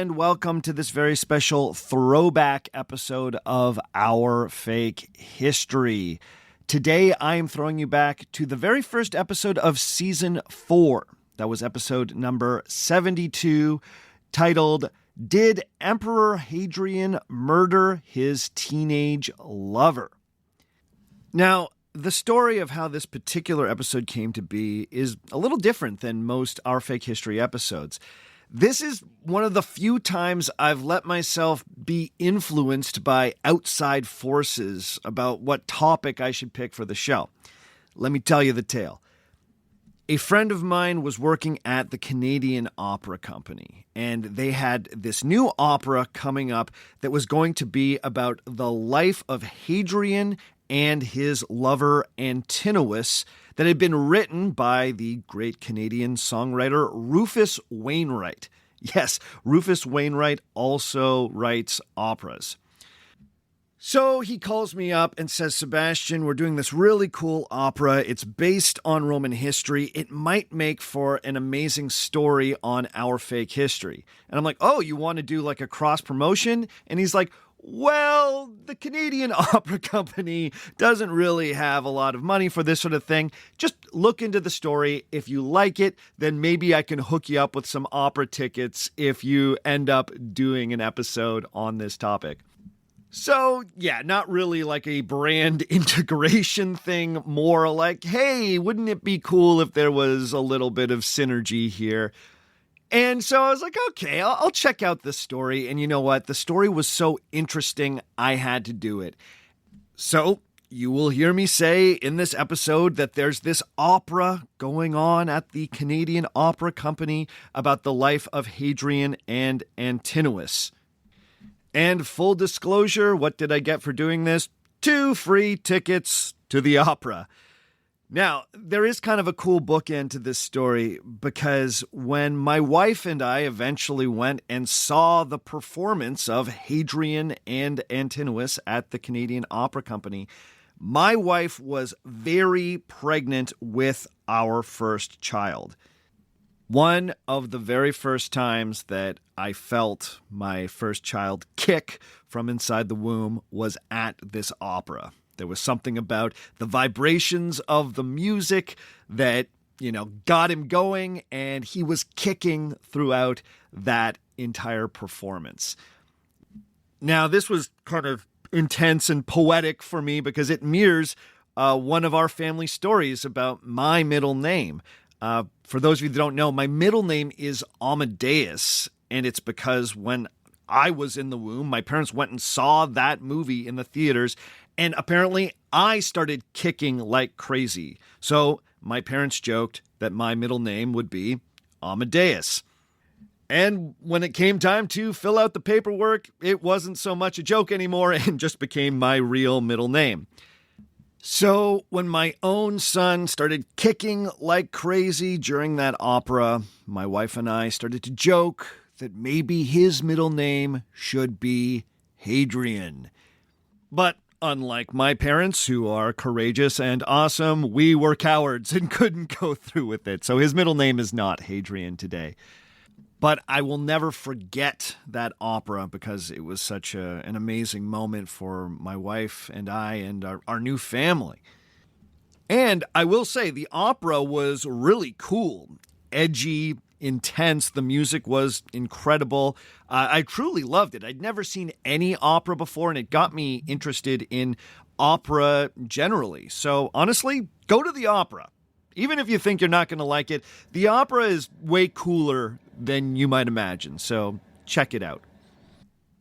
and welcome to this very special throwback episode of Our Fake History. Today, I am throwing you back to the very first episode of Season 4. That was episode number 72, titled, Did Emperor Hadrian Murder His Teenage Lover? Now, the story of how this particular episode came to be is a little different than most Our Fake History episodes. This is one of the few times I've let myself be influenced by outside forces about what topic I should pick for the show. Let me tell you the tale. A friend of mine was working at the Canadian Opera Company, and they had this new opera coming up that was going to be about the life of Hadrian and his lover Antinous that had been written by the great Canadian songwriter Rufus Wainwright. Yes, Rufus Wainwright also writes operas. So he calls me up and says, Sebastian, we're doing this really cool opera. It's based on Roman history. It might make for an amazing story on Our Fake History. And I'm like, oh, you want to do like a cross promotion? And he's like, well, the Canadian Opera Company doesn't really have a lot of money for this sort of thing. Just look into the story. If you like it, then maybe I can hook you up with some opera tickets if you end up doing an episode on this topic. So, yeah, not really like a brand integration thing, more like, hey, wouldn't it be cool if there was a little bit of synergy here? And so I was like, okay, I'll check out this story. And you know what? The story was so interesting, I had to do it. So you will hear me say in this episode that there's this opera going on at the Canadian Opera Company about the life of Hadrian and Antinous. And full disclosure, what did I get for doing this? 2 free tickets to the opera. Now, there is kind of a cool bookend to this story because when my wife and I eventually went and saw the performance of Hadrian and Antinous at the Canadian Opera Company, my wife was very pregnant with our first child. One of the very first times that I felt my first child kick from inside the womb was at this opera. There was something about the vibrations of the music that, got him going, and he was kicking throughout that entire performance. Now, this was kind of intense and poetic for me because it mirrors one of our family stories about my middle name. For those of you that don't know, my middle name is Amadeus, and it's because when I was in the womb, my parents went and saw that movie in the theaters, and apparently I started kicking like crazy. So my parents joked that my middle name would be Amadeus. And when it came time to fill out the paperwork, it wasn't so much a joke anymore and just became my real middle name. So when my own son started kicking like crazy during that opera, my wife and I started to joke that maybe his middle name should be Hadrian. But unlike my parents, who are courageous and awesome, we were cowards and couldn't go through with it. So his middle name is not Hadrian today. But I will never forget that opera because it was such an amazing moment for my wife and I and our new family. And I will say the opera was really cool, edgy, intense. The music was incredible. I truly loved it. I'd never seen any opera before, and it got me interested in opera generally. So honestly, go to the opera. Even if you think you're not going to like it, the opera is way cooler than you might imagine. So check it out.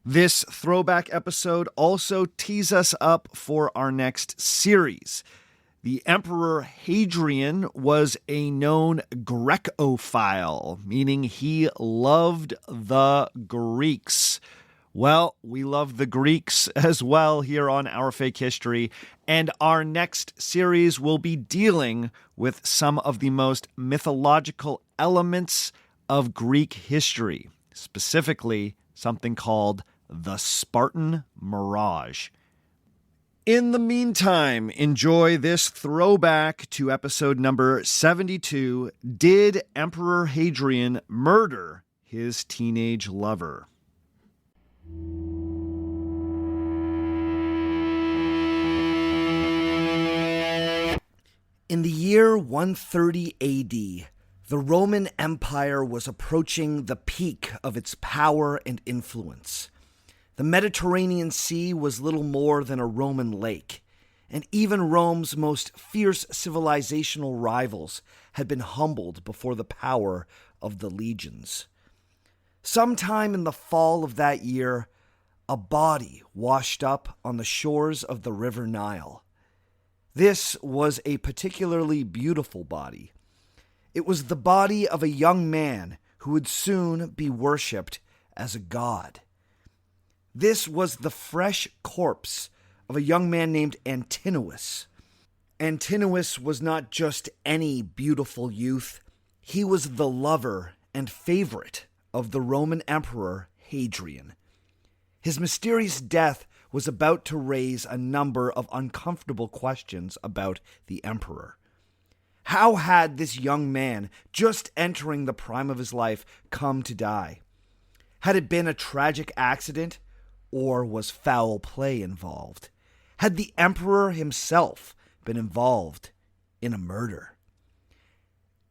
This throwback episode also tees us up for our next series. The Emperor Hadrian was a known Grecophile, meaning he loved the Greeks. Well, we love the Greeks as well here on Our Fake History, and our next series will be dealing with some of the most mythological elements of Greek history, specifically something called the Spartan Mirage. In the meantime, enjoy this throwback to episode number 72, Did Emperor Hadrian Murder his teenage lover. In the year 130 AD, the Roman Empire was approaching the peak of its power and influence. The Mediterranean Sea was little more than a Roman lake, and even Rome's most fierce civilizational rivals had been humbled before the power of the legions. Sometime in the fall of that year, a body washed up on the shores of the River Nile. This was a particularly beautiful body. It was the body of a young man who would soon be worshipped as a god. This was the fresh corpse of a young man named Antinous. Antinous was not just any beautiful youth. He was the lover and favorite of the Roman Emperor Hadrian. His mysterious death was about to raise a number of uncomfortable questions about the emperor. How had this young man, just entering the prime of his life, come to die? Had it been a tragic accident, or was foul play involved? Had the emperor himself been involved in a murder?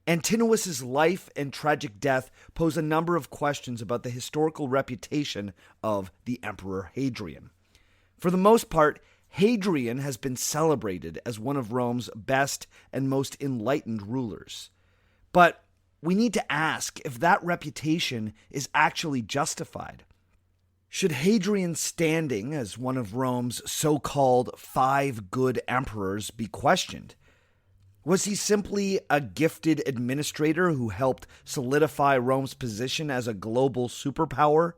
Antinous' life and tragic death pose a number of questions about the historical reputation of the Emperor Hadrian. For the most part, Hadrian has been celebrated as one of Rome's best and most enlightened rulers. But we need to ask if that reputation is actually justified. Should Hadrian's standing as one of Rome's so-called 5 good emperors be questioned? Was he simply a gifted administrator who helped solidify Rome's position as a global superpower?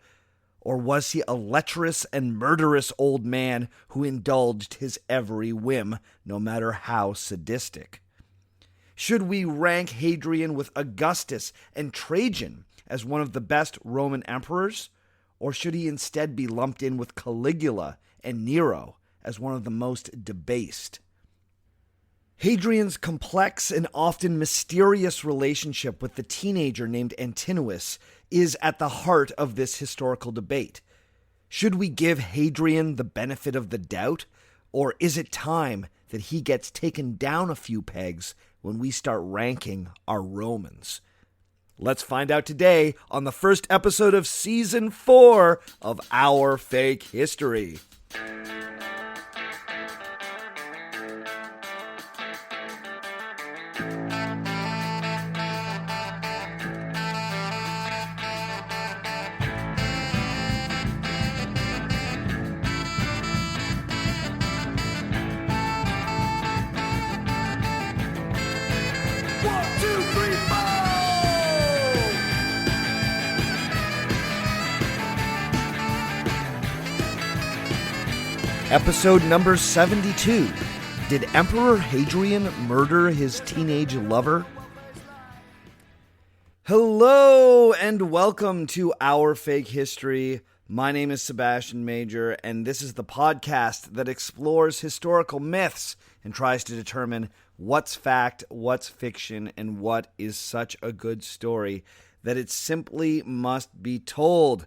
Or was he a lecherous and murderous old man who indulged his every whim, no matter how sadistic? Should we rank Hadrian with Augustus and Trajan as one of the best Roman emperors? Or should he instead be lumped in with Caligula and Nero as one of the most debased? Hadrian's complex and often mysterious relationship with the teenager named Antinous is at the heart of this historical debate. Should we give Hadrian the benefit of the doubt, or is it time that he gets taken down a few pegs when we start ranking our Romans? Let's find out today on the first episode of Season 4 of Our Fake History. Episode number 72. Did Emperor Hadrian murder his teenage lover? Hello and welcome to Our Fake History. My name is Sebastian Major, and this is the podcast that explores historical myths and tries to determine what's fact, what's fiction, and what is such a good story that it simply must be told.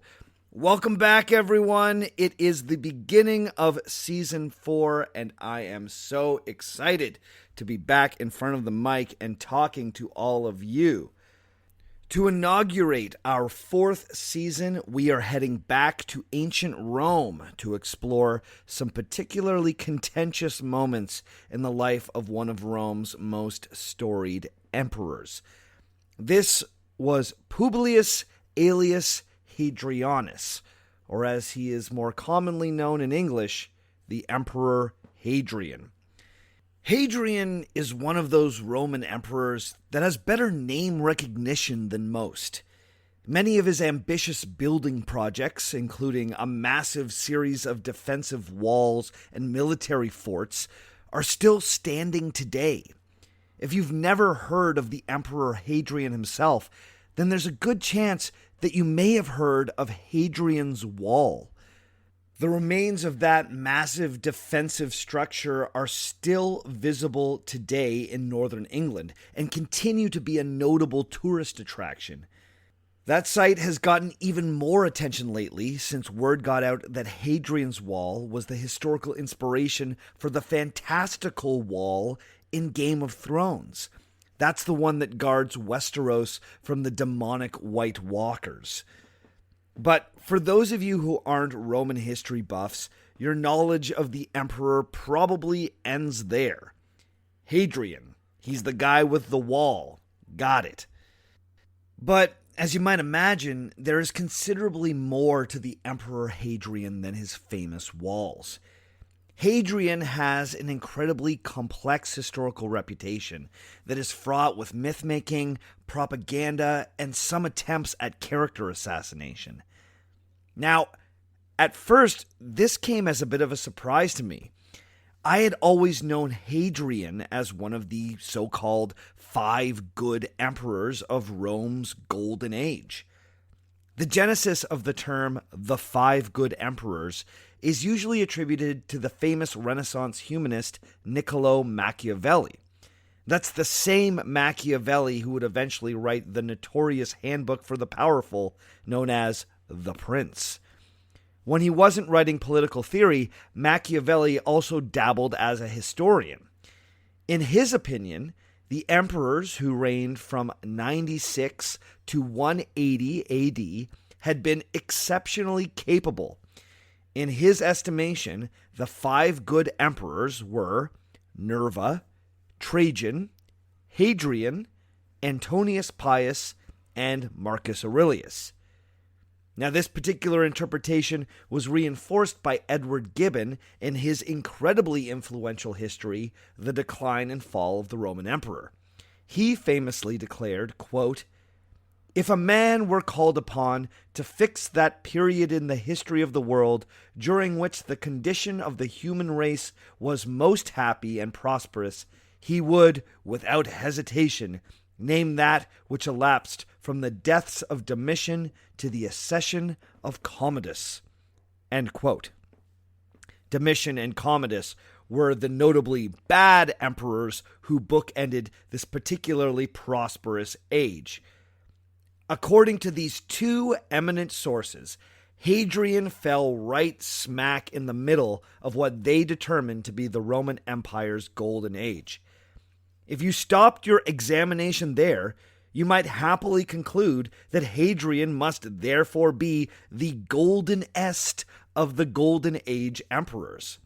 Welcome back, everyone. It is the beginning of Season 4, and I am so excited to be back in front of the mic and talking to all of you. To inaugurate our 4th season, we are heading back to ancient Rome to explore some particularly contentious moments in the life of one of Rome's most storied emperors. This was Publius Aelius Hadrianus, or as he is more commonly known in English, the Emperor Hadrian. Hadrian is one of those Roman emperors that has better name recognition than most. Many of his ambitious building projects, including a massive series of defensive walls and military forts, are still standing today. If you've never heard of the Emperor Hadrian himself, then there's a good chance that you may have heard of Hadrian's Wall. The remains of that massive defensive structure are still visible today in northern England and continue to be a notable tourist attraction. That site has gotten even more attention lately since word got out that Hadrian's Wall was the historical inspiration for the fantastical wall in Game of Thrones. That's the one that guards Westeros from the demonic White Walkers. But for those of you who aren't Roman history buffs, your knowledge of the emperor probably ends there. Hadrian, he's the guy with the wall. Got it. But as you might imagine, there is considerably more to the Emperor Hadrian than his famous walls. Hadrian has an incredibly complex historical reputation that is fraught with myth-making, propaganda, and some attempts at character assassination. Now, at first, this came as a bit of a surprise to me. I had always known Hadrian as one of the so-called 5 good emperors of Rome's Golden Age. The genesis of the term the 5 good emperors is usually attributed to the famous Renaissance humanist Niccolo Machiavelli. That's the same Machiavelli who would eventually write the notorious Handbook for the Powerful, known as The Prince. When he wasn't writing political theory, Machiavelli also dabbled as a historian. In his opinion, the emperors who reigned from 96 to 180 AD had been exceptionally capable. In his estimation, the 5 good emperors were Nerva, Trajan, Hadrian, Antonius Pius, and Marcus Aurelius. Now, this particular interpretation was reinforced by Edward Gibbon in his incredibly influential history, The Decline and Fall of the Roman Emperor. He famously declared, quote, "If a man were called upon to fix that period in the history of the world during which the condition of the human race was most happy and prosperous, he would, without hesitation, name that which elapsed from the deaths of Domitian to the accession of Commodus." End quote. Domitian and Commodus were the notably bad emperors who bookended this particularly prosperous age. According to these two eminent sources, Hadrian fell right smack in the middle of what they determined to be the Roman Empire's golden age. If you stopped your examination there, you might happily conclude that Hadrian must therefore be the goldenest of the Golden Age emperors.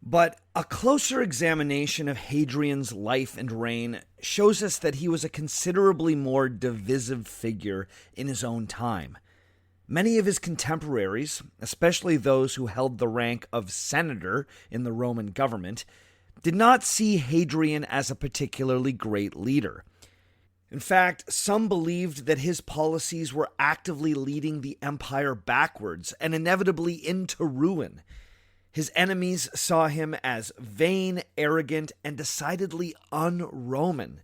But a closer examination of Hadrian's life and reign shows us that he was a considerably more divisive figure in his own time. Many of his contemporaries, especially those who held the rank of senator in the Roman government, did not see Hadrian as a particularly great leader. In fact, some believed that his policies were actively leading the empire backwards and inevitably into ruin. His enemies saw him as vain, arrogant, and decidedly un-Roman.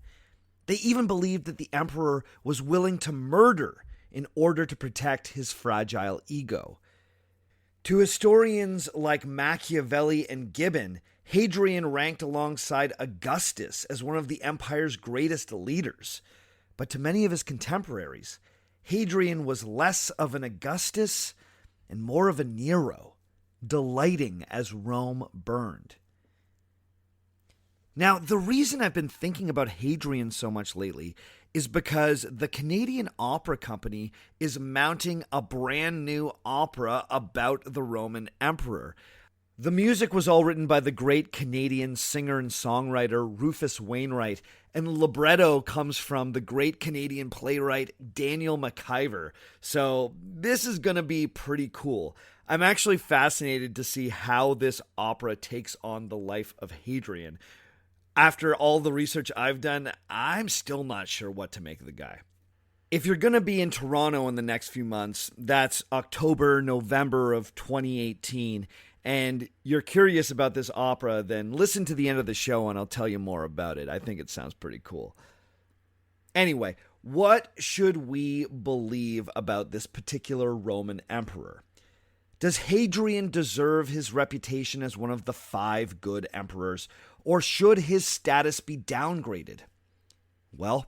They even believed that the emperor was willing to murder in order to protect his fragile ego. To historians like Machiavelli and Gibbon, Hadrian ranked alongside Augustus as one of the empire's greatest leaders. But to many of his contemporaries, Hadrian was less of an Augustus and more of a Nero, delighting as Rome burned. Now, the reason I've been thinking about Hadrian so much lately is because the Canadian Opera Company is mounting a brand new opera about the Roman Emperor. The music was all written by the great Canadian singer and songwriter Rufus Wainwright, and the libretto comes from the great Canadian playwright Daniel McIver. So this is going to be pretty cool. I'm actually fascinated to see how this opera takes on the life of Hadrian. After all the research I've done, I'm still not sure what to make of the guy. If you're going to be in Toronto in the next few months, that's October, November of 2018, and you're curious about this opera, then listen to the end of the show and I'll tell you more about it. I think it sounds pretty cool. Anyway, what should we believe about this particular Roman emperor? Does Hadrian deserve his reputation as one of the 5 good emperors, or should his status be downgraded? Well,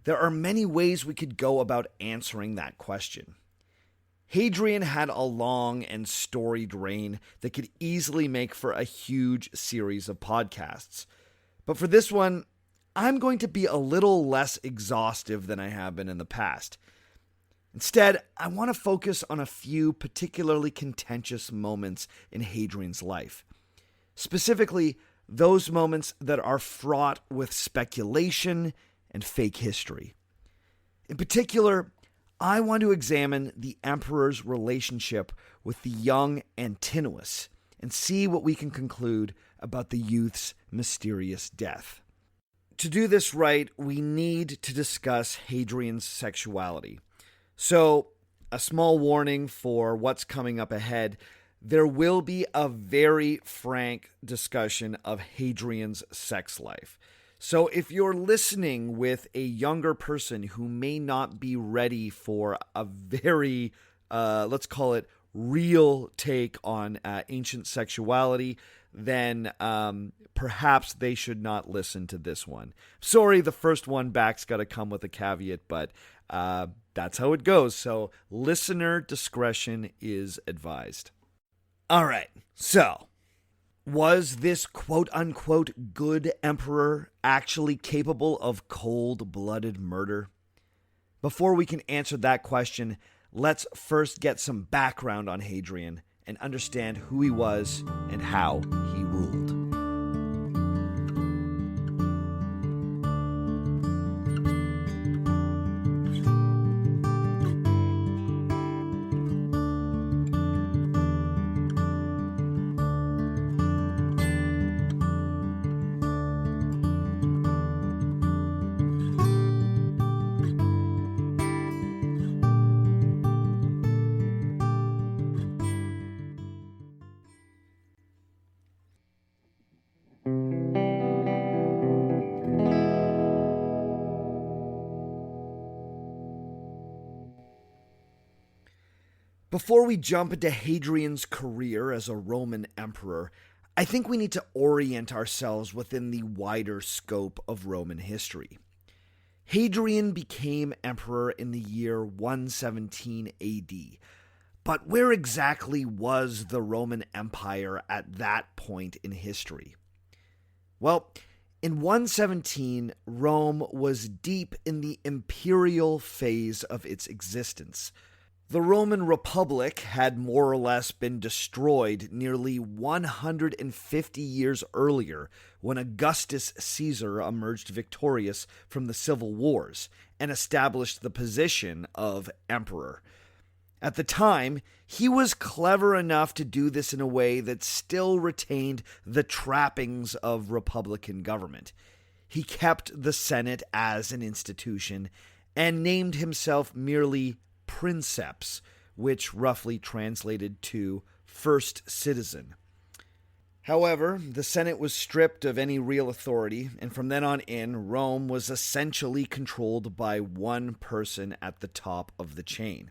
There are many ways we could go about answering that question. Hadrian had a long and storied reign that could easily make for a huge series of podcasts. But for this one, I'm going to be a little less exhaustive than I have been in the past. Instead, I want to focus on a few particularly contentious moments in Hadrian's life. Specifically, those moments that are fraught with speculation and fake history. In particular, I want to examine the emperor's relationship with the young Antinous and see what we can conclude about the youth's mysterious death. To do this right, we need to discuss Hadrian's sexuality. So, a small warning for what's coming up ahead. There will be a very frank discussion of Hadrian's sex life. So if you're listening with a younger person who may not be ready for a very, let's call it, real take on ancient sexuality, then perhaps they should not listen to this one. Sorry, the first one back's got to come with a caveat, but that's how it goes. So listener discretion is advised. All right, so was this quote-unquote good emperor actually capable of cold-blooded murder? Before we can answer that question, let's first get some background on Hadrian and understand who he was and how he ruled. Before we jump into Hadrian's career as a Roman emperor, I think we need to orient ourselves within the wider scope of Roman history. Hadrian became emperor in the year 117 AD, but where exactly was the Roman Empire at that point in history? Well, in 117, Rome was deep in the imperial phase of its existence. The Roman Republic had more or less been destroyed nearly 150 years earlier when Augustus Caesar emerged victorious from the civil wars and established the position of emperor. At the time, he was clever enough to do this in a way that still retained the trappings of republican government. He kept the Senate as an institution and named himself merely princeps, which roughly translated to first citizen. However, the Senate was stripped of any real authority, and from then on in, Rome was essentially controlled by one person at the top of the chain.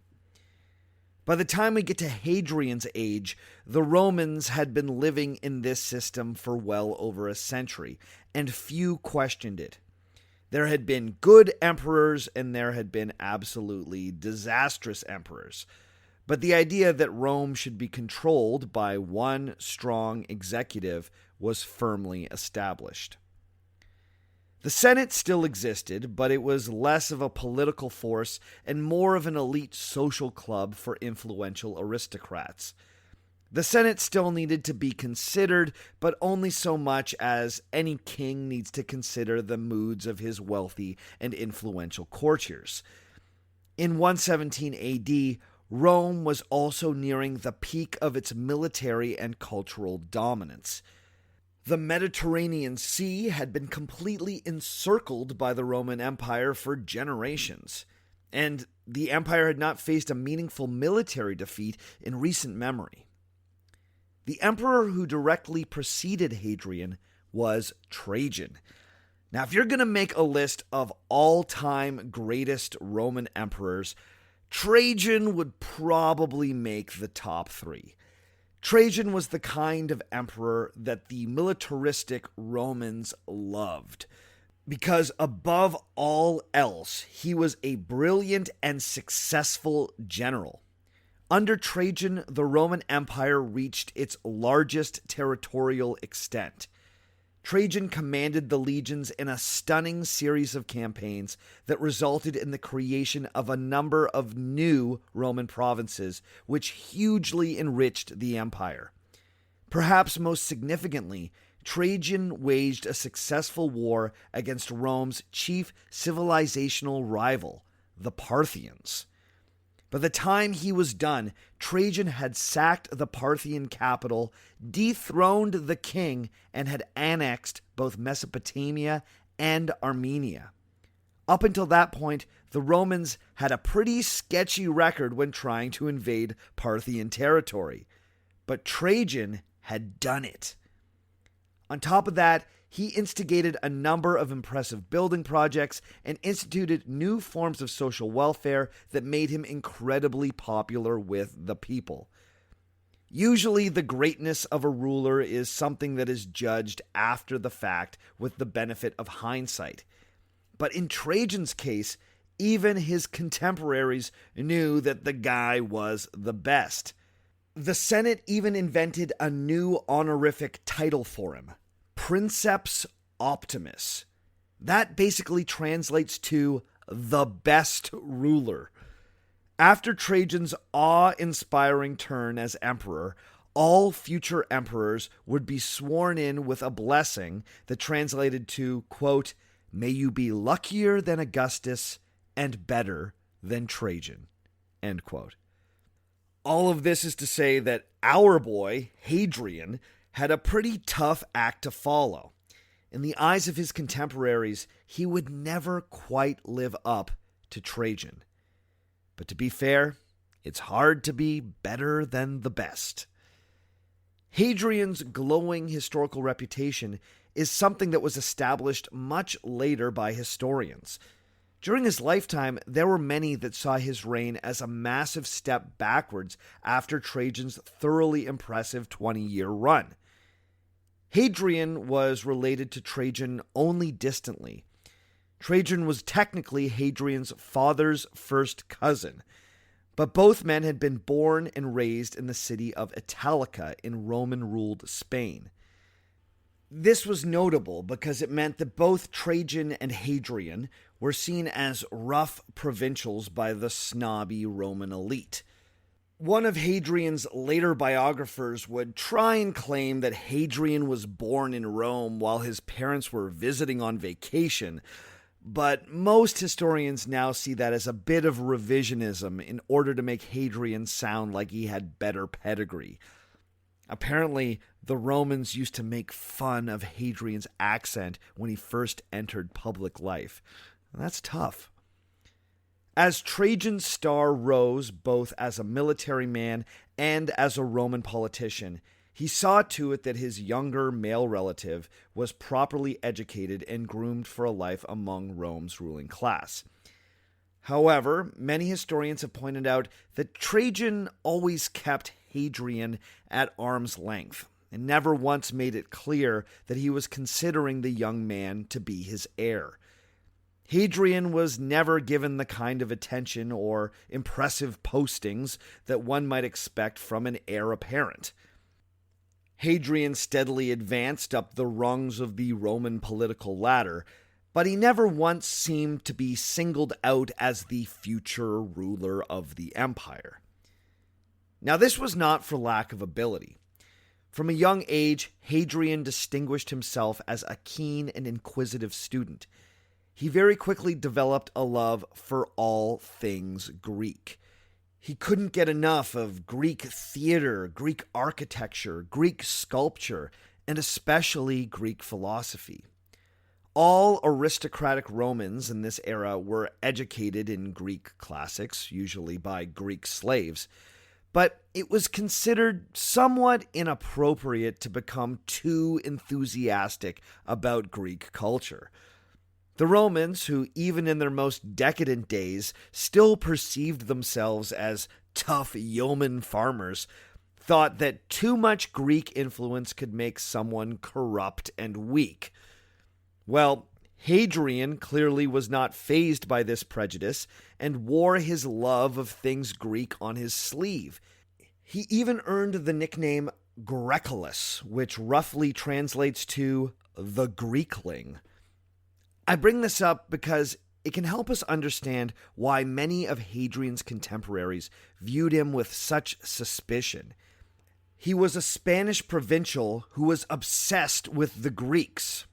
By the time we get to Hadrian's age, the Romans had been living in this system for well over a century, and few questioned it. There had been good emperors and there had been absolutely disastrous emperors. But the idea that Rome should be controlled by one strong executive was firmly established. The Senate still existed, but it was less of a political force and more of an elite social club for influential aristocrats. The Senate still needed to be considered, but only so much as any king needs to consider the moods of his wealthy and influential courtiers. In 117 AD, Rome was also nearing the peak of its military and cultural dominance. The Mediterranean Sea had been completely encircled by the Roman Empire for generations, and the empire had not faced a meaningful military defeat in recent memory. The emperor who directly preceded Hadrian was Trajan. Now, if you're going to make a list of all-time greatest Roman emperors, Trajan would probably make the top three. Trajan was the kind of emperor that the militaristic Romans loved. because above all else, he was a brilliant and successful general. Under Trajan, the Roman Empire reached its largest territorial extent. Trajan commanded the legions in a stunning series of campaigns that resulted in the creation of a number of new Roman provinces, which hugely enriched the empire. Perhaps most significantly, Trajan waged a successful war against Rome's chief civilizational rival, the Parthians. By the time he was done, Trajan had sacked the Parthian capital, dethroned the king, and had annexed both Mesopotamia and Armenia. Up until that point, the Romans had a pretty sketchy record when trying to invade Parthian territory. But Trajan had done it. On top of that, he instigated a number of impressive building projects and instituted new forms of social welfare that made him incredibly popular with the people. Usually, the greatness of a ruler is something that is judged after the fact with the benefit of hindsight. But in Trajan's case, even his contemporaries knew that the guy was the best. The Senate even invented a new honorific title for him, Princeps Optimus. That basically translates to the best ruler. After Trajan's awe-inspiring turn as emperor, all future emperors would be sworn in with a blessing that translated to, quote, "May you be luckier than Augustus and better than Trajan," end quote. All of this is to say that our boy, Hadrian, had a pretty tough act to follow. In the eyes of his contemporaries, he would never quite live up to Trajan. But to be fair, it's hard to be better than the best. Hadrian's glowing historical reputation is something that was established much later by historians. During his lifetime, there were many that saw his reign as a massive step backwards after Trajan's thoroughly impressive 20-year run. Hadrian was related to Trajan only distantly. Trajan was technically Hadrian's father's first cousin, but both men had been born and raised in the city of Italica in Roman-ruled Spain. This was notable because it meant that both Trajan and Hadrian were seen as rough provincials by the snobby Roman elite. One of Hadrian's later biographers would try and claim that Hadrian was born in Rome while his parents were visiting on vacation, but most historians now see that as a bit of revisionism in order to make Hadrian sound like he had better pedigree. Apparently, the Romans used to make fun of Hadrian's accent when he first entered public life. That's tough. As Trajan's star rose both as a military man and as a Roman politician, he saw to it that his younger male relative was properly educated and groomed for a life among Rome's ruling class. However, many historians have pointed out that Trajan always kept Hadrian at arm's length and never once made it clear that he was considering the young man to be his heir. Hadrian was never given the kind of attention or impressive postings that one might expect from an heir apparent. Hadrian steadily advanced up the rungs of the Roman political ladder, but he never once seemed to be singled out as the future ruler of the empire. Now, this was not for lack of ability. From a young age, Hadrian distinguished himself as a keen and inquisitive student. He very quickly developed a love for all things Greek. He couldn't get enough of Greek theater, Greek architecture, Greek sculpture, and especially Greek philosophy. All aristocratic Romans in this era were educated in Greek classics, usually by Greek slaves, but it was considered somewhat inappropriate to become too enthusiastic about Greek culture. The Romans, who even in their most decadent days still perceived themselves as tough yeoman farmers, thought that too much Greek influence could make someone corrupt and weak. Well, Hadrian clearly was not fazed by this prejudice and wore his love of things Greek on his sleeve. He even earned the nickname Greculus, which roughly translates to the Greekling. I bring this up because it can help us understand why many of Hadrian's contemporaries viewed him with such suspicion. He was a Spanish provincial who was obsessed with the Greeks.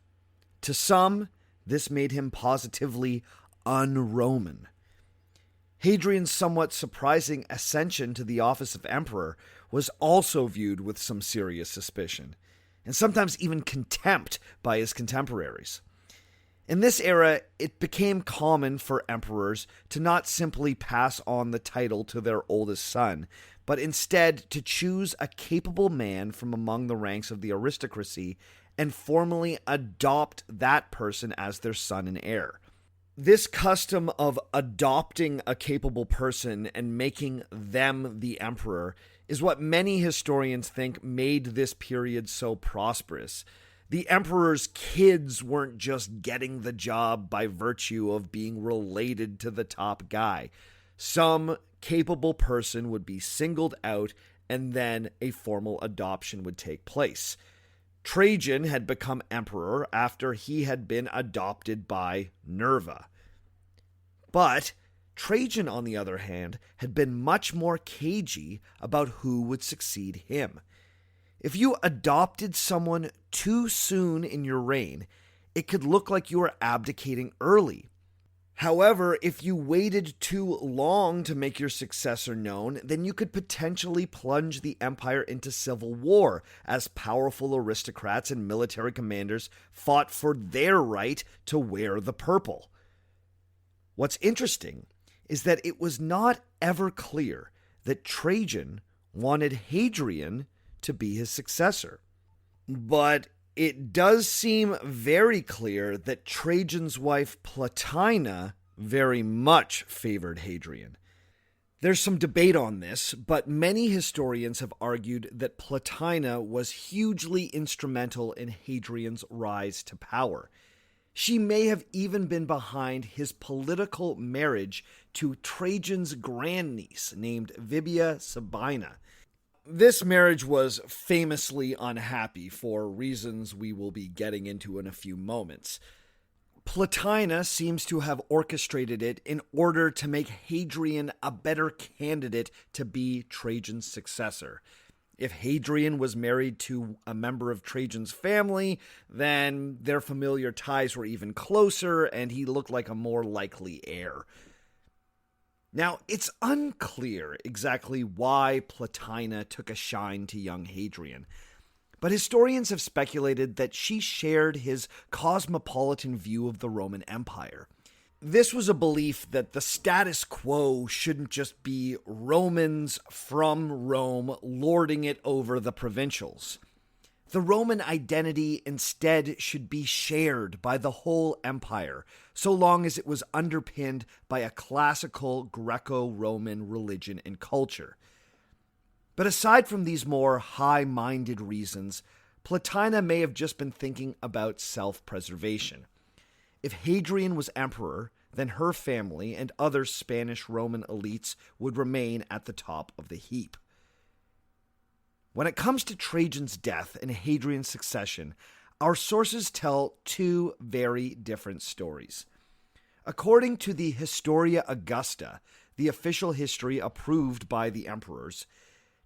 To some, this made him positively un-Roman. Hadrian's somewhat surprising ascension to the office of emperor was also viewed with some serious suspicion, and sometimes even contempt by his contemporaries. In this era, it became common for emperors to not simply pass on the title to their oldest son, but instead to choose a capable man from among the ranks of the aristocracy and formally adopt that person as their son and heir. This custom of adopting a capable person and making them the emperor is what many historians think made this period so prosperous. The emperor's kids weren't just getting the job by virtue of being related to the top guy. Some capable person would be singled out, and then a formal adoption would take place. Trajan had become emperor after he had been adopted by Nerva. But Trajan, on the other hand, had been much more cagey about who would succeed him. If you adopted someone too soon in your reign, it could look like you were abdicating early. However, if you waited too long to make your successor known, then you could potentially plunge the empire into civil war as powerful aristocrats and military commanders fought for their right to wear the purple. What's interesting is that it was not ever clear that Trajan wanted Hadrian to be his successor. But it does seem very clear that Trajan's wife Plotina very much favored Hadrian. There's some debate on this, but many historians have argued that Plotina was hugely instrumental in Hadrian's rise to power. She may have even been behind his political marriage to Trajan's grandniece named Vibia Sabina. This marriage was famously unhappy for reasons we will be getting into in a few moments. Plotina seems to have orchestrated it in order to make Hadrian a better candidate to be Trajan's successor. If Hadrian was married to a member of Trajan's family, then their familiar ties were even closer, and he looked like a more likely heir. Now, it's unclear exactly why Plotina took a shine to young Hadrian, but historians have speculated that she shared his cosmopolitan view of the Roman Empire. This was a belief that the status quo shouldn't just be Romans from Rome lording it over the provincials. The Roman identity instead should be shared by the whole empire, so long as it was underpinned by a classical Greco-Roman religion and culture. But aside from these more high-minded reasons, Plotina may have just been thinking about self-preservation. If Hadrian was emperor, then her family and other Spanish Roman elites would remain at the top of the heap. When it comes to Trajan's death and Hadrian's succession, our sources tell two very different stories. According to the Historia Augusta, the official history approved by the emperors,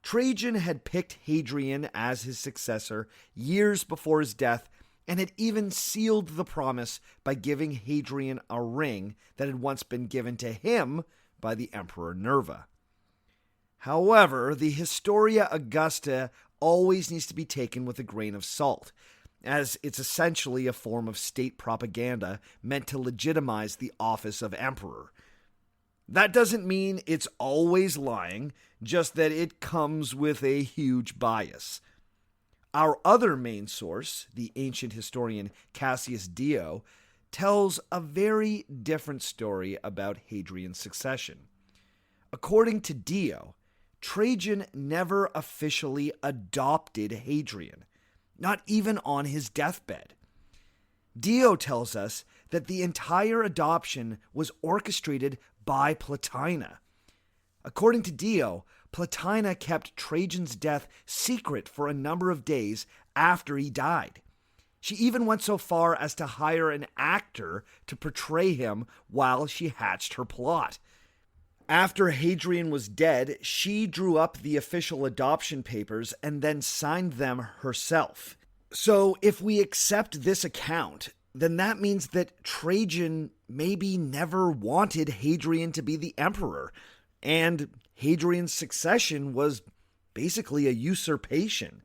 Trajan had picked Hadrian as his successor years before his death and had even sealed the promise by giving Hadrian a ring that had once been given to him by the Emperor Nerva. However, the Historia Augusta always needs to be taken with a grain of salt, as it's essentially a form of state propaganda meant to legitimize the office of emperor. That doesn't mean it's always lying, just that it comes with a huge bias. Our other main source, the ancient historian Cassius Dio, tells a very different story about Hadrian's succession. According to Dio, Trajan never officially adopted Hadrian, not even on his deathbed. Dio tells us that the entire adoption was orchestrated by Plotina. According to Dio, Plotina kept Trajan's death secret for a number of days after he died. She even went so far as to hire an actor to portray him while she hatched her plot. After Hadrian was dead, she drew up the official adoption papers and then signed them herself. So if we accept this account, then that means that Trajan maybe never wanted Hadrian to be the emperor, and Hadrian's succession was basically a usurpation.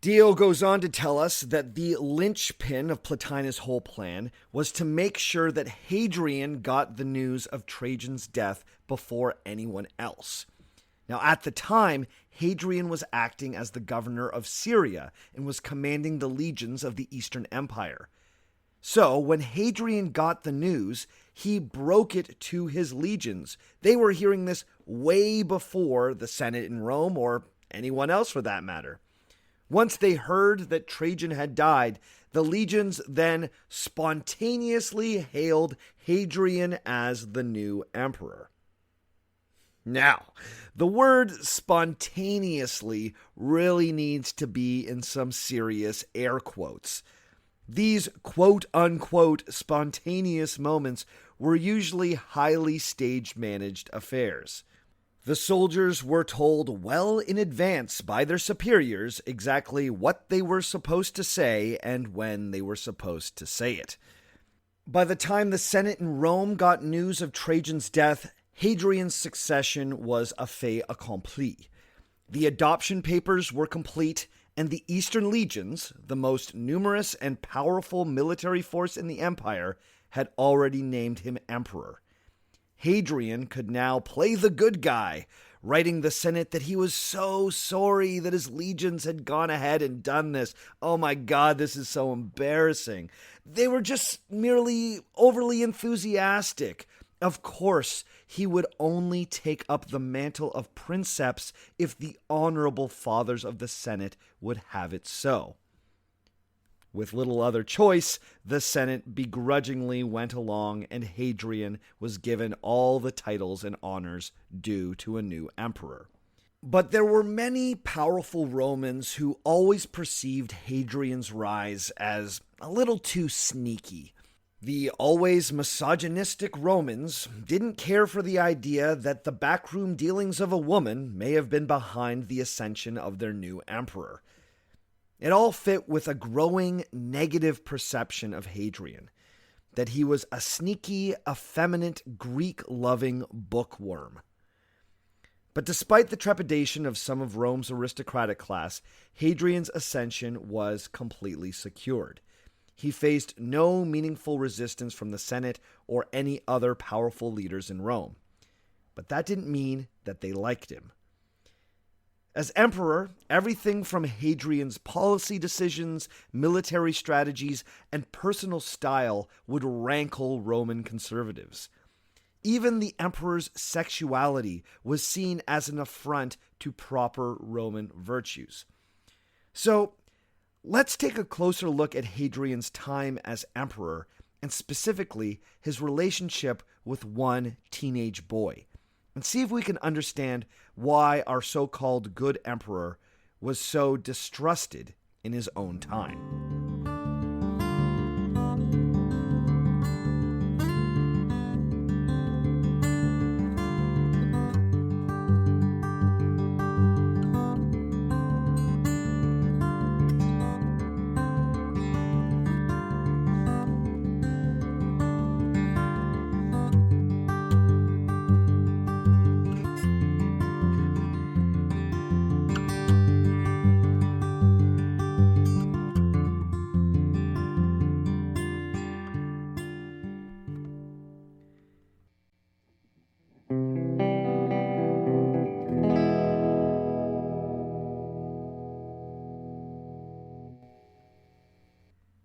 Dio goes on to tell us that the linchpin of Plotina's whole plan was to make sure that Hadrian got the news of Trajan's death before anyone else. Now, at the time, Hadrian was acting as the governor of Syria and was commanding the legions of the Eastern Empire. So, when Hadrian got the news, he broke it to his legions. They were hearing this way before the Senate in Rome, or anyone else for that matter. Once they heard that Trajan had died, the legions then spontaneously hailed Hadrian as the new emperor. Now, the word spontaneously really needs to be in some serious air quotes. These quote-unquote spontaneous moments were usually highly stage-managed affairs. The soldiers were told well in advance by their superiors exactly what they were supposed to say and when they were supposed to say it. By the time the Senate in Rome got news of Trajan's death, Hadrian's succession was a fait accompli. The adoption papers were complete, and the Eastern legions, the most numerous and powerful military force in the empire, had already named him emperor. Hadrian could now play the good guy, writing the Senate that he was so sorry that his legions had gone ahead and done this. Oh my God, this is so embarrassing. They were just merely overly enthusiastic. Of course, he would only take up the mantle of princeps if the honorable fathers of the Senate would have it so. With little other choice, the Senate begrudgingly went along, and Hadrian was given all the titles and honors due to a new emperor. But there were many powerful Romans who always perceived Hadrian's rise as a little too sneaky. The always misogynistic Romans didn't care for the idea that the backroom dealings of a woman may have been behind the ascension of their new emperor. It all fit with a growing negative perception of Hadrian, that he was a sneaky, effeminate, Greek-loving bookworm. But despite the trepidation of some of Rome's aristocratic class, Hadrian's ascension was completely secured. He faced no meaningful resistance from the Senate or any other powerful leaders in Rome. But that didn't mean that they liked him. As emperor, everything from Hadrian's policy decisions, military strategies, and personal style would rankle Roman conservatives. Even the emperor's sexuality was seen as an affront to proper Roman virtues. So, let's take a closer look at Hadrian's time as emperor, and specifically his relationship with one teenage boy, and see if we can understand why our so-called good emperor was so distrusted in his own time.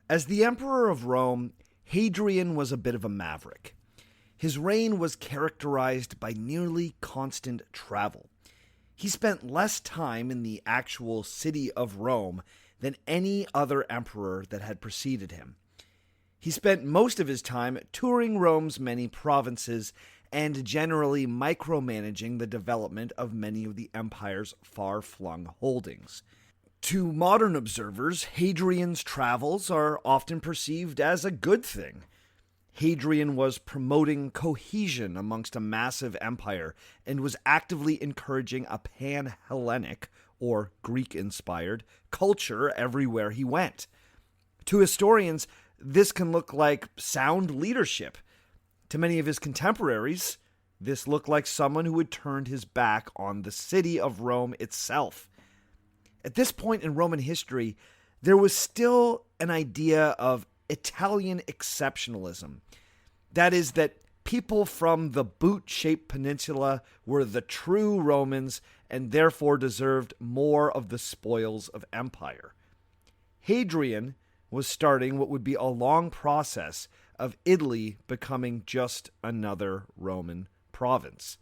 As the emperor of Rome, Hadrian was a bit of a maverick. His reign was characterized by nearly constant travel. He spent less time in the actual city of Rome than any other emperor that had preceded him. He spent most of his time touring Rome's many provinces and generally micromanaging the development of many of the empire's far-flung holdings. To modern observers, Hadrian's travels are often perceived as a good thing. Hadrian was promoting cohesion amongst a massive empire and was actively encouraging a pan-Hellenic, or Greek-inspired, culture everywhere he went. To historians, this can look like sound leadership. To many of his contemporaries, this looked like someone who had turned his back on the city of Rome itself. At this point in Roman history, there was still an idea of Italian exceptionalism. That is, that people from the boot-shaped peninsula were the true Romans and therefore deserved more of the spoils of empire. Hadrian was starting what would be a long process of Italy becoming just another Roman province.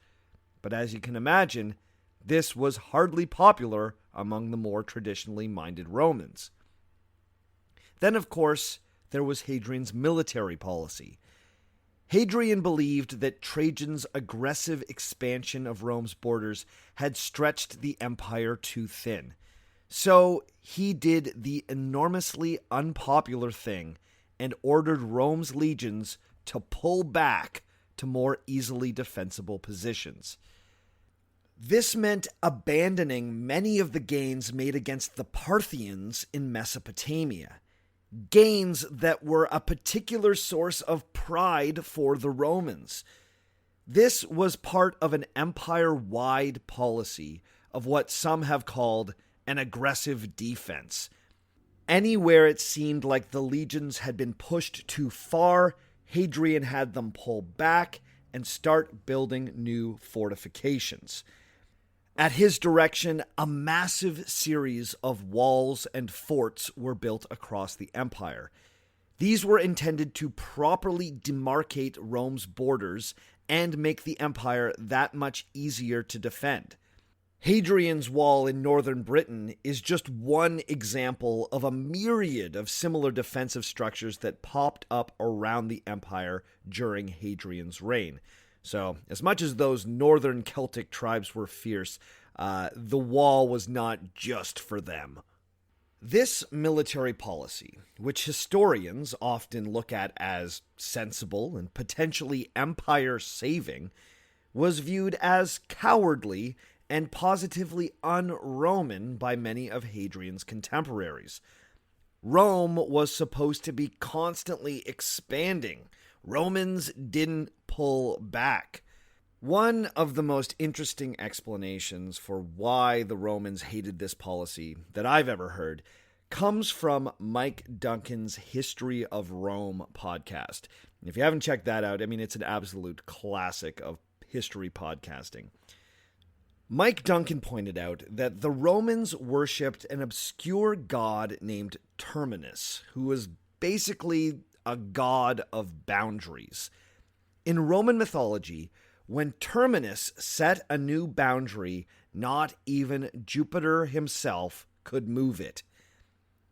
But as you can imagine, this was hardly popular among the more traditionally minded Romans. Then, of course, there was Hadrian's military policy. Hadrian believed that Trajan's aggressive expansion of Rome's borders had stretched the empire too thin. So he did the enormously unpopular thing and ordered Rome's legions to pull back to more easily defensible positions. This meant abandoning many of the gains made against the Parthians in Mesopotamia, gains that were a particular source of pride for the Romans. This was part of an empire-wide policy of what some have called an aggressive defense. Anywhere it seemed like the legions had been pushed too far, Hadrian had them pull back and start building new fortifications. At his direction, a massive series of walls and forts were built across the empire. These were intended to properly demarcate Rome's borders and make the empire that much easier to defend. Hadrian's Wall in northern Britain is just one example of a myriad of similar defensive structures that popped up around the empire during Hadrian's reign. So, as much as those northern Celtic tribes were fierce, the wall was not just for them. This military policy, which historians often look at as sensible and potentially empire-saving, was viewed as cowardly and positively un-Roman by many of Hadrian's contemporaries. Rome was supposed to be constantly expanding. Romans didn't pull back. One of the most interesting explanations for why the Romans hated this policy that I've ever heard comes from Mike Duncan's History of Rome podcast. If you haven't checked that out, it's an absolute classic of history podcasting. Mike Duncan pointed out that the Romans worshipped an obscure god named Terminus, who was basically a god of boundaries. In Roman mythology, when Terminus set a new boundary, not even Jupiter himself could move it.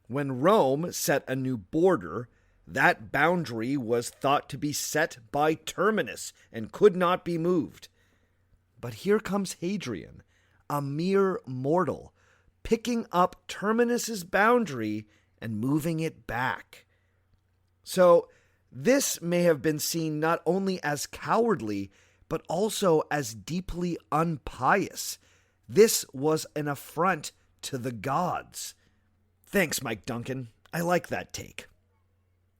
When Rome set a new border, that boundary was thought to be set by Terminus and could not be moved. But here comes Hadrian, a mere mortal, picking up Terminus's boundary and moving it back. So, this may have been seen not only as cowardly, but also as deeply unpious. This was an affront to the gods. Thanks, Mike Duncan. I like that take.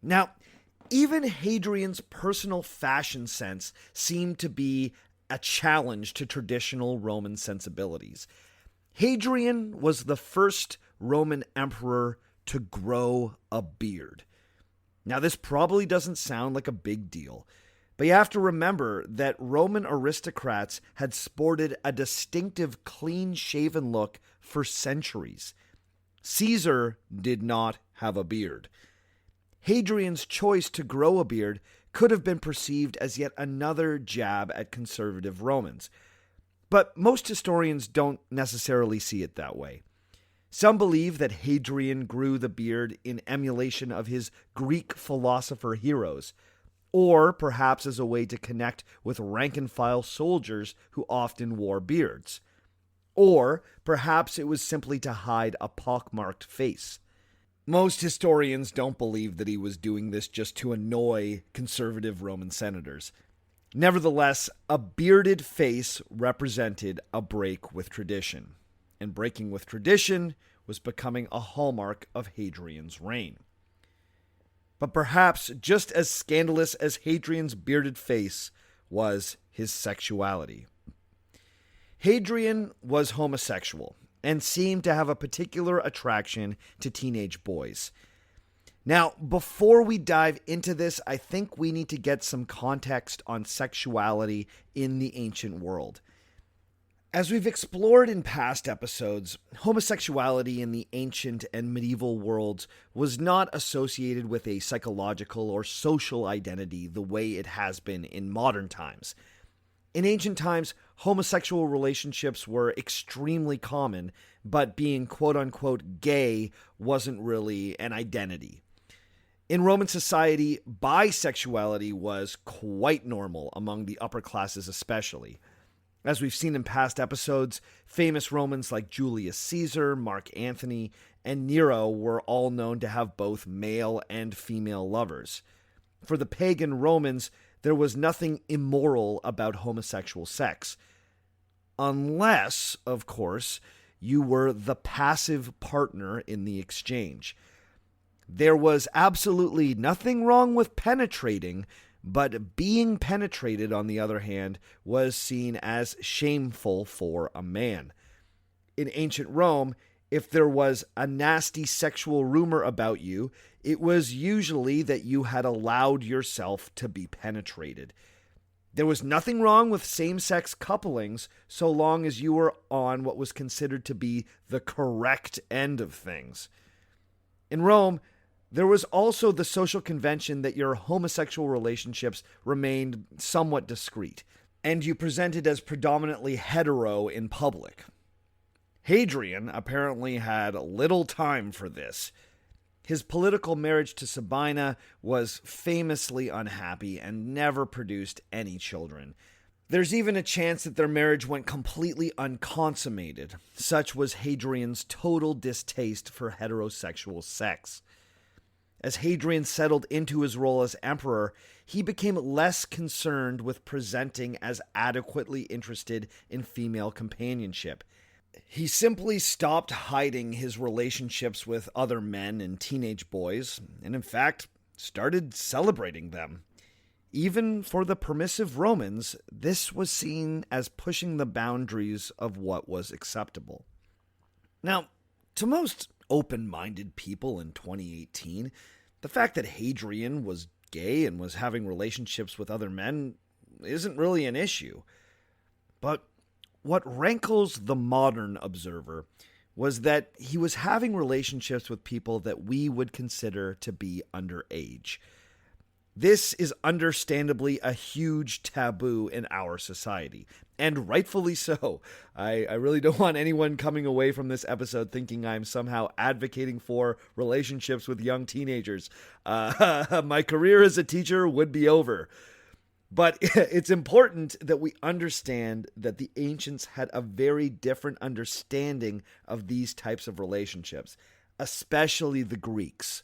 Now, even Hadrian's personal fashion sense seemed to be a challenge to traditional Roman sensibilities. Hadrian was the first Roman emperor to grow a beard. Now, this probably doesn't sound like a big deal, but you have to remember that Roman aristocrats had sported a distinctive clean-shaven look for centuries. Caesar did not have a beard. Hadrian's choice to grow a beard could have been perceived as yet another jab at conservative Romans. But most historians don't necessarily see it that way. Some believe that Hadrian grew the beard in emulation of his Greek philosopher heroes, or perhaps as a way to connect with rank-and-file soldiers who often wore beards. Or perhaps it was simply to hide a pockmarked face. Most historians don't believe that he was doing this just to annoy conservative Roman senators. Nevertheless, a bearded face represented a break with tradition, and breaking with tradition was becoming a hallmark of Hadrian's reign. But perhaps just as scandalous as Hadrian's bearded face was his sexuality. Hadrian was homosexual and seemed to have a particular attraction to teenage boys. Now, before we dive into this, I think we need to get some context on sexuality in the ancient world. As we've explored in past episodes, homosexuality in the ancient and medieval worlds was not associated with a psychological or social identity the way it has been in modern times. In ancient times, homosexual relationships were extremely common, but being quote-unquote gay wasn't really an identity. In Roman society, bisexuality was quite normal among the upper classes especially. As we've seen in past episodes, famous Romans like Julius Caesar, Mark Antony, and Nero were all known to have both male and female lovers. For the pagan Romans, there was nothing immoral about homosexual sex. Unless, of course, you were the passive partner in the exchange. There was absolutely nothing wrong with penetrating, but being penetrated, on the other hand, was seen as shameful for a man. In ancient Rome, if there was a nasty sexual rumor about you, it was usually that you had allowed yourself to be penetrated. There was nothing wrong with same-sex couplings so long as you were on what was considered to be the correct end of things. In Rome, there was also the social convention that your homosexual relationships remained somewhat discreet, and you presented as predominantly hetero in public. Hadrian apparently had little time for this. His political marriage to Sabina was famously unhappy and never produced any children. There's even a chance that their marriage went completely unconsummated. Such was Hadrian's total distaste for heterosexual sex. As Hadrian settled into his role as emperor, he became less concerned with presenting as adequately interested in female companionship. He simply stopped hiding his relationships with other men and teenage boys, and in fact, started celebrating them. Even for the permissive Romans, this was seen as pushing the boundaries of what was acceptable. Now, to most open-minded people in 2018, the fact that Hadrian was gay and was having relationships with other men isn't really an issue. But what rankles the modern observer was that he was having relationships with people that we would consider to be underage. This is understandably a huge taboo in our society, and rightfully so. I really don't want anyone coming away from this episode thinking I'm somehow advocating for relationships with young teenagers. My career as a teacher would be over. But it's important that we understand that the ancients had a very different understanding of these types of relationships, especially the Greeks.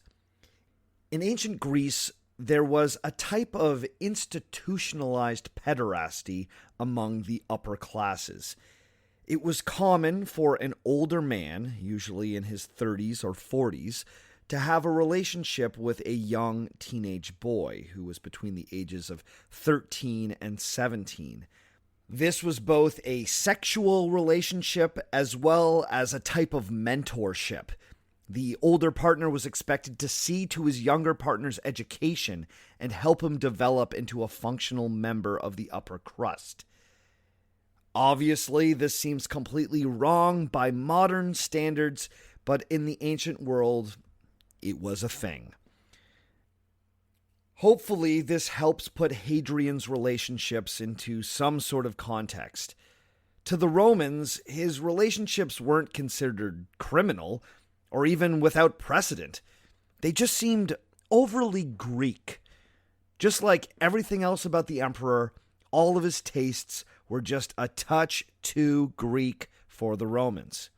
In ancient Greece, there was a type of institutionalized pederasty among the upper classes. It was common for an older man, usually in his 30s or 40s, to have a relationship with a young teenage boy who was between the ages of 13 and 17. This was both a sexual relationship as well as a type of mentorship. The older partner was expected to see to his younger partner's education and help him develop into a functional member of the upper crust. Obviously, this seems completely wrong by modern standards, but in the ancient world, it was a thing. Hopefully, this helps put Hadrian's relationships into some sort of context. To the Romans, his relationships weren't considered criminal or even without precedent. They just seemed overly Greek. Just like everything else about the emperor, all of his tastes were just a touch too Greek for the Romans.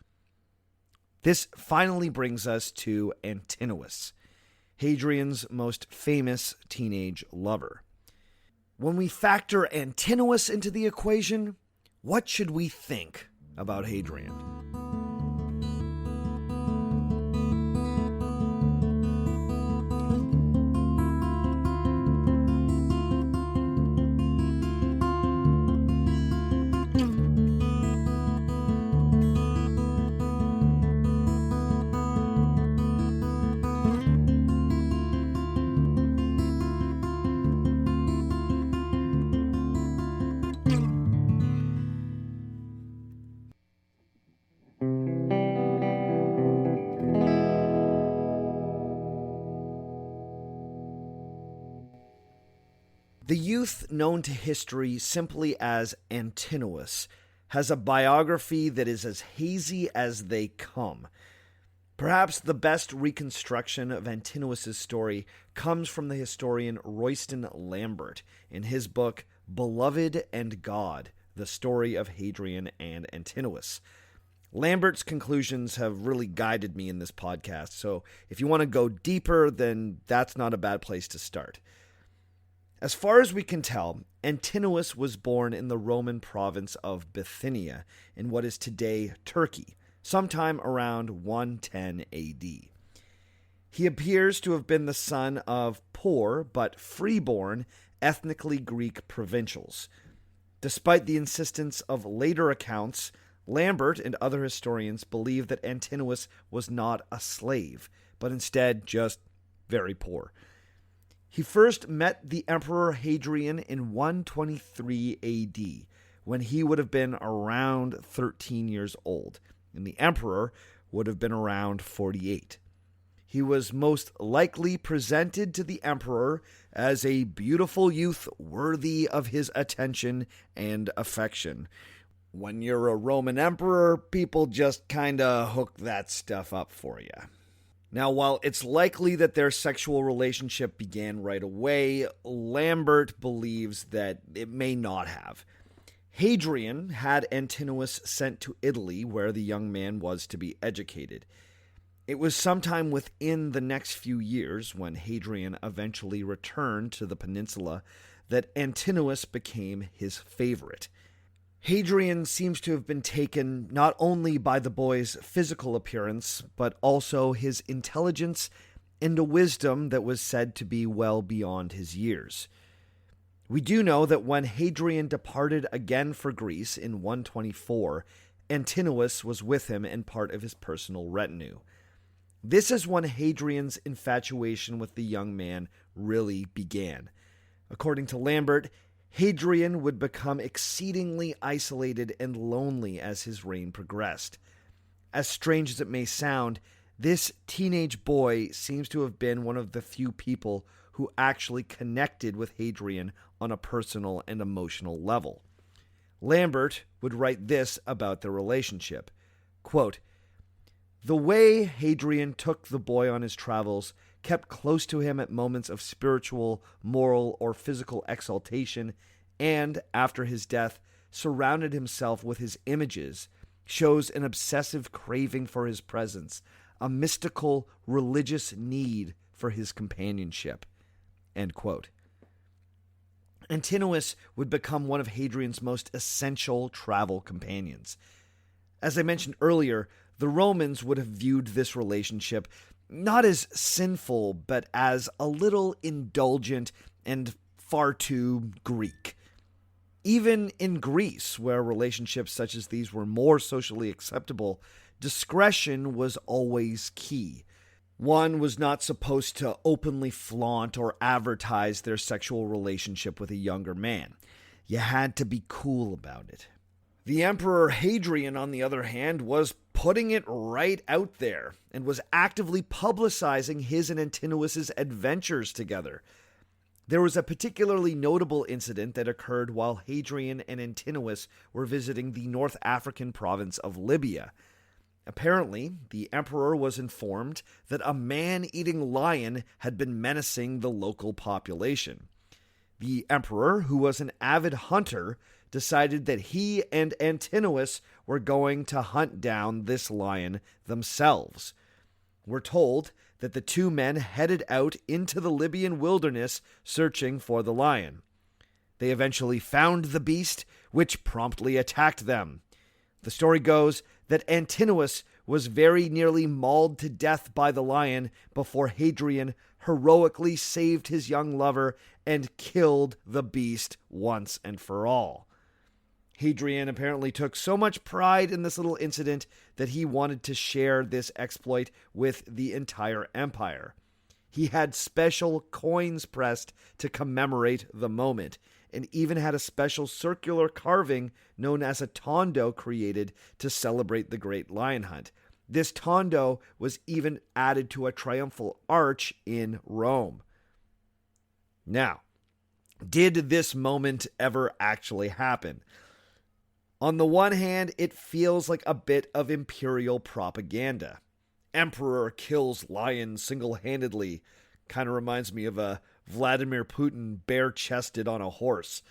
This finally brings us to Antinous, Hadrian's most famous teenage lover. When we factor Antinous into the equation, what should we think about Hadrian? The youth known to history simply as Antinous has a biography that is as hazy as they come. Perhaps the best reconstruction of Antinous' story comes from the historian Royston Lambert in his book Beloved and God, The Story of Hadrian and Antinous. Lambert's conclusions have really guided me in this podcast, so if you want to go deeper, then that's not a bad place to start. As far as we can tell, Antinous was born in the Roman province of Bithynia in what is today Turkey, sometime around 110 AD. He appears to have been the son of poor but freeborn ethnically Greek provincials. Despite the insistence of later accounts, Lambert and other historians believe that Antinous was not a slave, but instead just very poor. He first met the Emperor Hadrian in 123 AD, when he would have been around 13 years old, and the Emperor would have been around 48. He was most likely presented to the Emperor as a beautiful youth worthy of his attention and affection. When you're a Roman emperor, people just kinda hook that stuff up for you. Now, while it's likely that their sexual relationship began right away, Lambert believes that it may not have. Hadrian had Antinous sent to Italy, where the young man was to be educated. It was sometime within the next few years, when Hadrian eventually returned to the peninsula, that Antinous became his favorite. Hadrian seems to have been taken not only by the boy's physical appearance, but also his intelligence and a wisdom that was said to be well beyond his years. We do know that when Hadrian departed again for Greece in 124, Antinous was with him and part of his personal retinue. This is when Hadrian's infatuation with the young man really began. According to Lambert, Hadrian would become exceedingly isolated and lonely as his reign progressed. As strange as it may sound, this teenage boy seems to have been one of the few people who actually connected with Hadrian on a personal and emotional level. Lambert would write this about their relationship, quote, "The way Hadrian took the boy on his travels, kept close to him at moments of spiritual, moral, or physical exaltation, and, after his death, surrounded himself with his images, shows an obsessive craving for his presence, a mystical, religious need for his companionship." End quote. Antinous would become one of Hadrian's most essential travel companions. As I mentioned earlier, the Romans would have viewed this relationship not as sinful, but as a little indulgent and far too Greek. Even in Greece, where relationships such as these were more socially acceptable, discretion was always key. One was not supposed to openly flaunt or advertise their sexual relationship with a younger man. You had to be cool about it. The Emperor Hadrian, on the other hand, was putting it right out there and was actively publicizing his and Antinous' adventures together. There was a particularly notable incident that occurred while Hadrian and Antinous were visiting the North African province of Libya. Apparently, the emperor was informed that a man-eating lion had been menacing the local population. The emperor, who was an avid hunter, decided that he and Antinous were going to hunt down this lion themselves. We're told that the two men headed out into the Libyan wilderness searching for the lion. They eventually found the beast, which promptly attacked them. The story goes that Antinous was very nearly mauled to death by the lion before Hadrian heroically saved his young lover and killed the beast once and for all. Hadrian apparently took so much pride in this little incident that he wanted to share this exploit with the entire empire. He had special coins pressed to commemorate the moment, and even had a special circular carving known as a tondo created to celebrate the great lion hunt. This tondo was even added to a triumphal arch in Rome. Now, did this moment ever actually happen? On the one hand, it feels like a bit of imperial propaganda. Emperor kills lion single-handedly. Kind of reminds me of a Vladimir Putin bare-chested on a horse.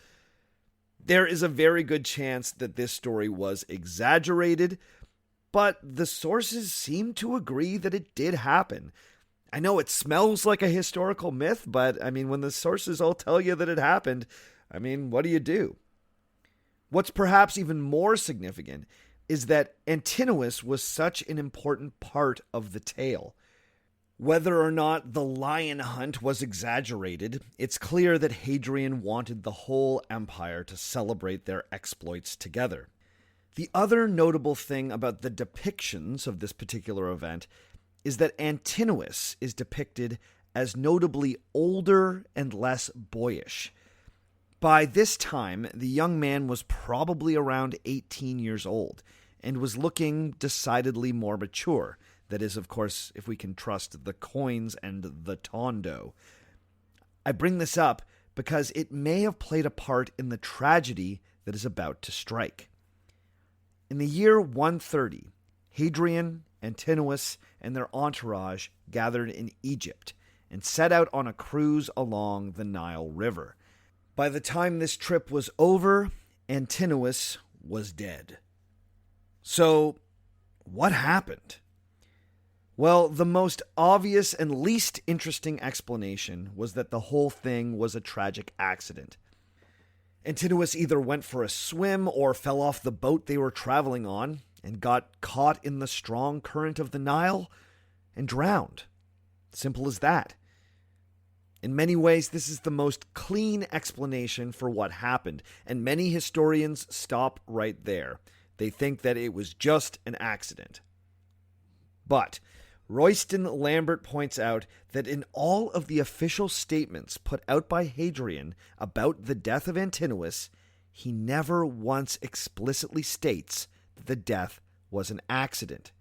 There is a very good chance that this story was exaggerated, but the sources seem to agree that it did happen. I know it smells like a historical myth, but when the sources all tell you that it happened, what do? What's perhaps even more significant is that Antinous was such an important part of the tale. Whether or not the lion hunt was exaggerated, it's clear that Hadrian wanted the whole empire to celebrate their exploits together. The other notable thing about the depictions of this particular event is that Antinous is depicted as notably older and less boyish. By this time, the young man was probably around 18 years old and was looking decidedly more mature. That is, of course, if we can trust the coins and the tondo. I bring this up because it may have played a part in the tragedy that is about to strike. In the year 130, Hadrian, Antinous, and their entourage gathered in Egypt and set out on a cruise along the Nile River. By the time this trip was over, Antinous was dead. So, what happened? Well, the most obvious and least interesting explanation was that the whole thing was a tragic accident. Antinous either went for a swim or fell off the boat they were traveling on and got caught in the strong current of the Nile and drowned. Simple as that. In many ways, this is the most clean explanation for what happened, and many historians stop right there. They think that it was just an accident. But Royston Lambert points out that in all of the official statements put out by Hadrian about the death of Antinous, he never once explicitly states that the death was an accident.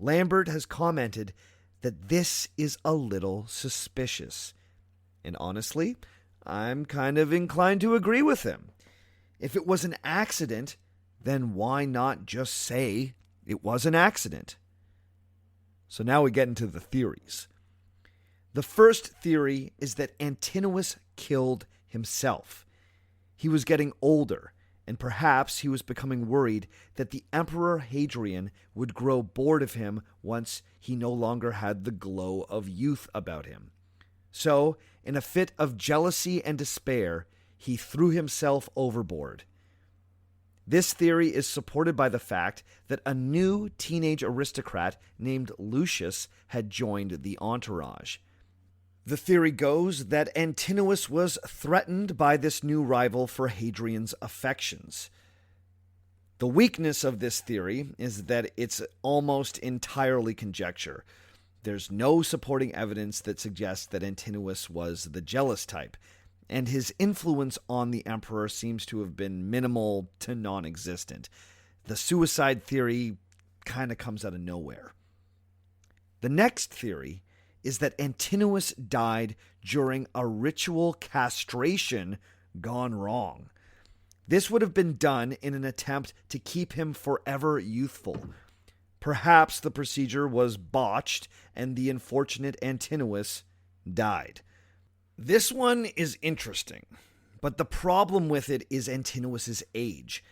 Lambert has commented that this is a little suspicious. And honestly, I'm kind of inclined to agree with him. If it was an accident, then why not just say it was an accident? So now we get into the theories. The first theory is that Antinous killed himself. He was getting older, and perhaps he was becoming worried that the Emperor Hadrian would grow bored of him once he no longer had the glow of youth about him. So, in a fit of jealousy and despair, he threw himself overboard. This theory is supported by the fact that a new teenage aristocrat named Lucius had joined the entourage. The theory goes that Antinous was threatened by this new rival for Hadrian's affections. The weakness of this theory is that it's almost entirely conjecture. There's no supporting evidence that suggests that Antinous was the jealous type, and his influence on the emperor seems to have been minimal to non-existent. The suicide theory kind of comes out of nowhere. The next theory is that Antinous died during a ritual castration gone wrong. This would have been done in an attempt to keep him forever youthful. Perhaps the procedure was botched and the unfortunate Antinous died. This one is interesting, but the problem with it is Antinous' age.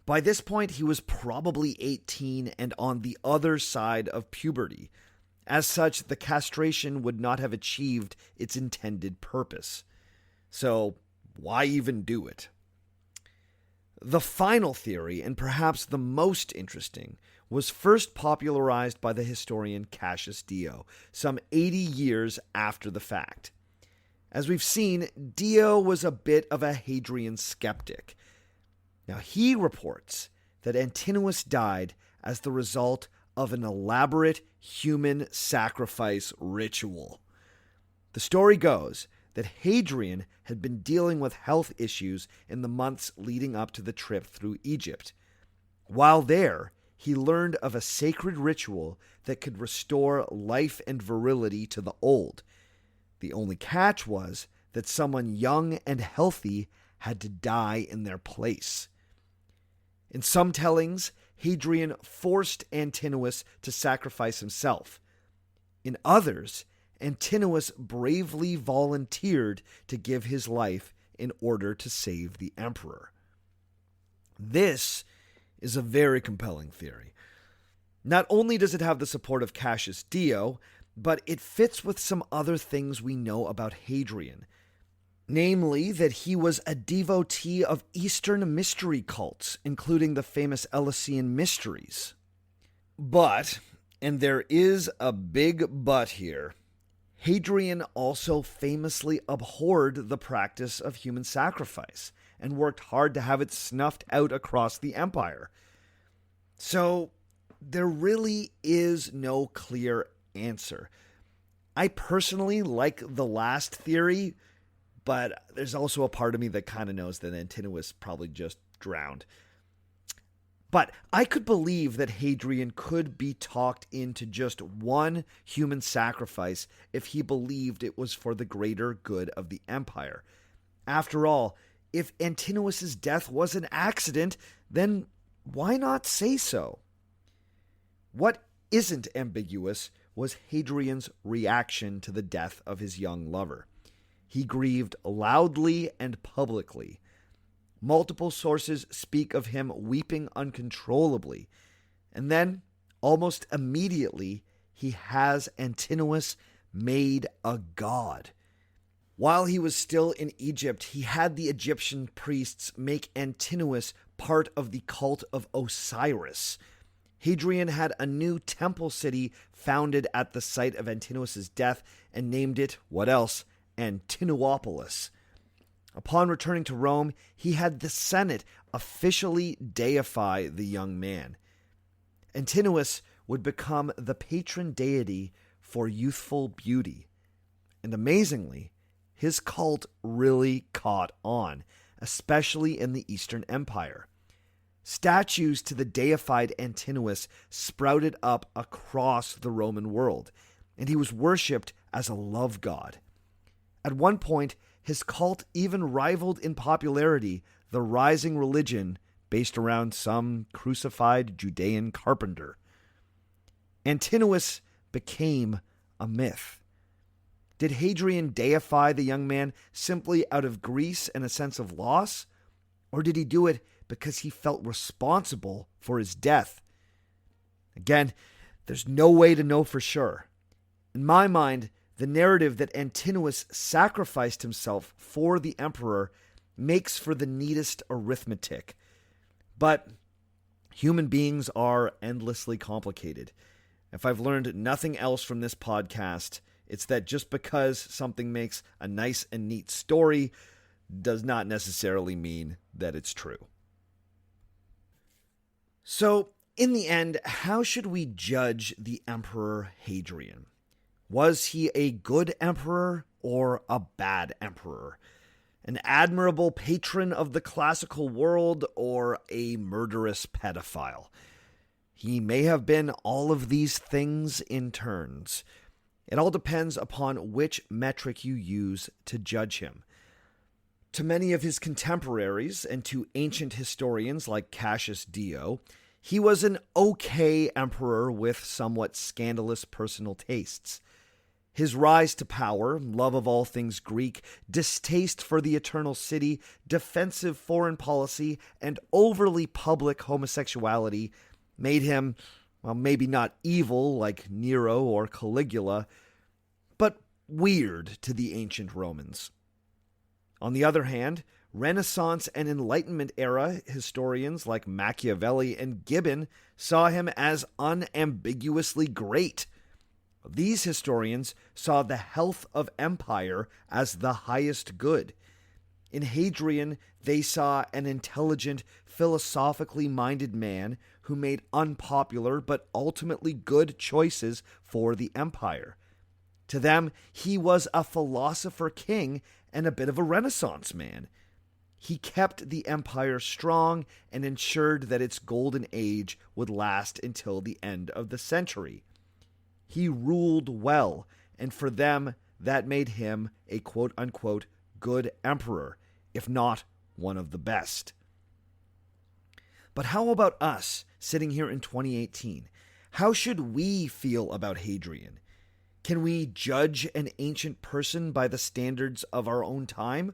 By this point, he was probably 18 and on the other side of puberty. As such, the castration would not have achieved its intended purpose. So, why even do it? The final theory, and perhaps the most interesting, was first popularized by the historian Cassius Dio, some 80 years after the fact. As we've seen, Dio was a bit of a Hadrian skeptic. Now, he reports that Antinous died as the result of an elaborate human sacrifice ritual. The story goes that Hadrian had been dealing with health issues in the months leading up to the trip through Egypt. While there, he learned of a sacred ritual that could restore life and virility to the old. The only catch was that someone young and healthy had to die in their place. In some tellings, Hadrian forced Antinous to sacrifice himself. In others, Antinous bravely volunteered to give his life in order to save the emperor. This is a very compelling theory. Not only does it have the support of Cassius Dio, but it fits with some other things we know about Hadrian. Namely, that he was a devotee of Eastern mystery cults, including the famous Eleusinian mysteries. But, and there is a big but here, Hadrian also famously abhorred the practice of human sacrifice and worked hard to have it snuffed out across the empire. So, there really is no clear answer. I personally like the last theory, but there's also a part of me that kind of knows that Antinous probably just drowned. But I could believe that Hadrian could be talked into just one human sacrifice if he believed it was for the greater good of the empire. After all, if Antinous' death was an accident, then why not say so? What isn't ambiguous was Hadrian's reaction to the death of his young lover. He grieved loudly and publicly. Multiple sources speak of him weeping uncontrollably. And then, almost immediately, he has Antinous made a god. While he was still in Egypt, he had the Egyptian priests make Antinous part of the cult of Osiris. Hadrian had a new temple city founded at the site of Antinous' death and named it, what else? Antinopolis. Upon returning to Rome, he had the Senate officially deify the young man. Antinous would become the patron deity for youthful beauty. And amazingly, his cult really caught on, especially in the Eastern Empire. Statues to the deified Antinous sprouted up across the Roman world, and he was worshipped as a love god. At one point, his cult even rivaled in popularity the rising religion based around some crucified Judean carpenter. Antinous became a myth. Did Hadrian deify the young man simply out of grief and a sense of loss? Or did he do it because he felt responsible for his death? Again, there's no way to know for sure. In my mind, the narrative that Antinous sacrificed himself for the emperor makes for the neatest arithmetic. But human beings are endlessly complicated. If I've learned nothing else from this podcast, it's that just because something makes a nice and neat story does not necessarily mean that it's true. So, in the end, how should we judge the Emperor Hadrian? Was he a good emperor or a bad emperor? An admirable patron of the classical world or a murderous pedophile? He may have been all of these things in turns. It all depends upon which metric you use to judge him. To many of his contemporaries and to ancient historians like Cassius Dio, he was an okay emperor with somewhat scandalous personal tastes. His rise to power, love of all things Greek, distaste for the eternal city, defensive foreign policy, and overly public homosexuality made him, well, maybe not evil like Nero or Caligula, but weird to the ancient Romans. On the other hand, Renaissance and Enlightenment era historians like Machiavelli and Gibbon saw him as unambiguously great. These historians saw the health of empire as the highest good. In Hadrian, they saw an intelligent, philosophically minded man who made unpopular but ultimately good choices for the empire. To them, he was a philosopher king and a bit of a Renaissance man. He kept the empire strong and ensured that its golden age would last until the end of the century. He ruled well, and for them, that made him a quote-unquote good emperor, if not one of the best. But how about us, sitting here in 2018? How should we feel about Hadrian? Can we judge an ancient person by the standards of our own time?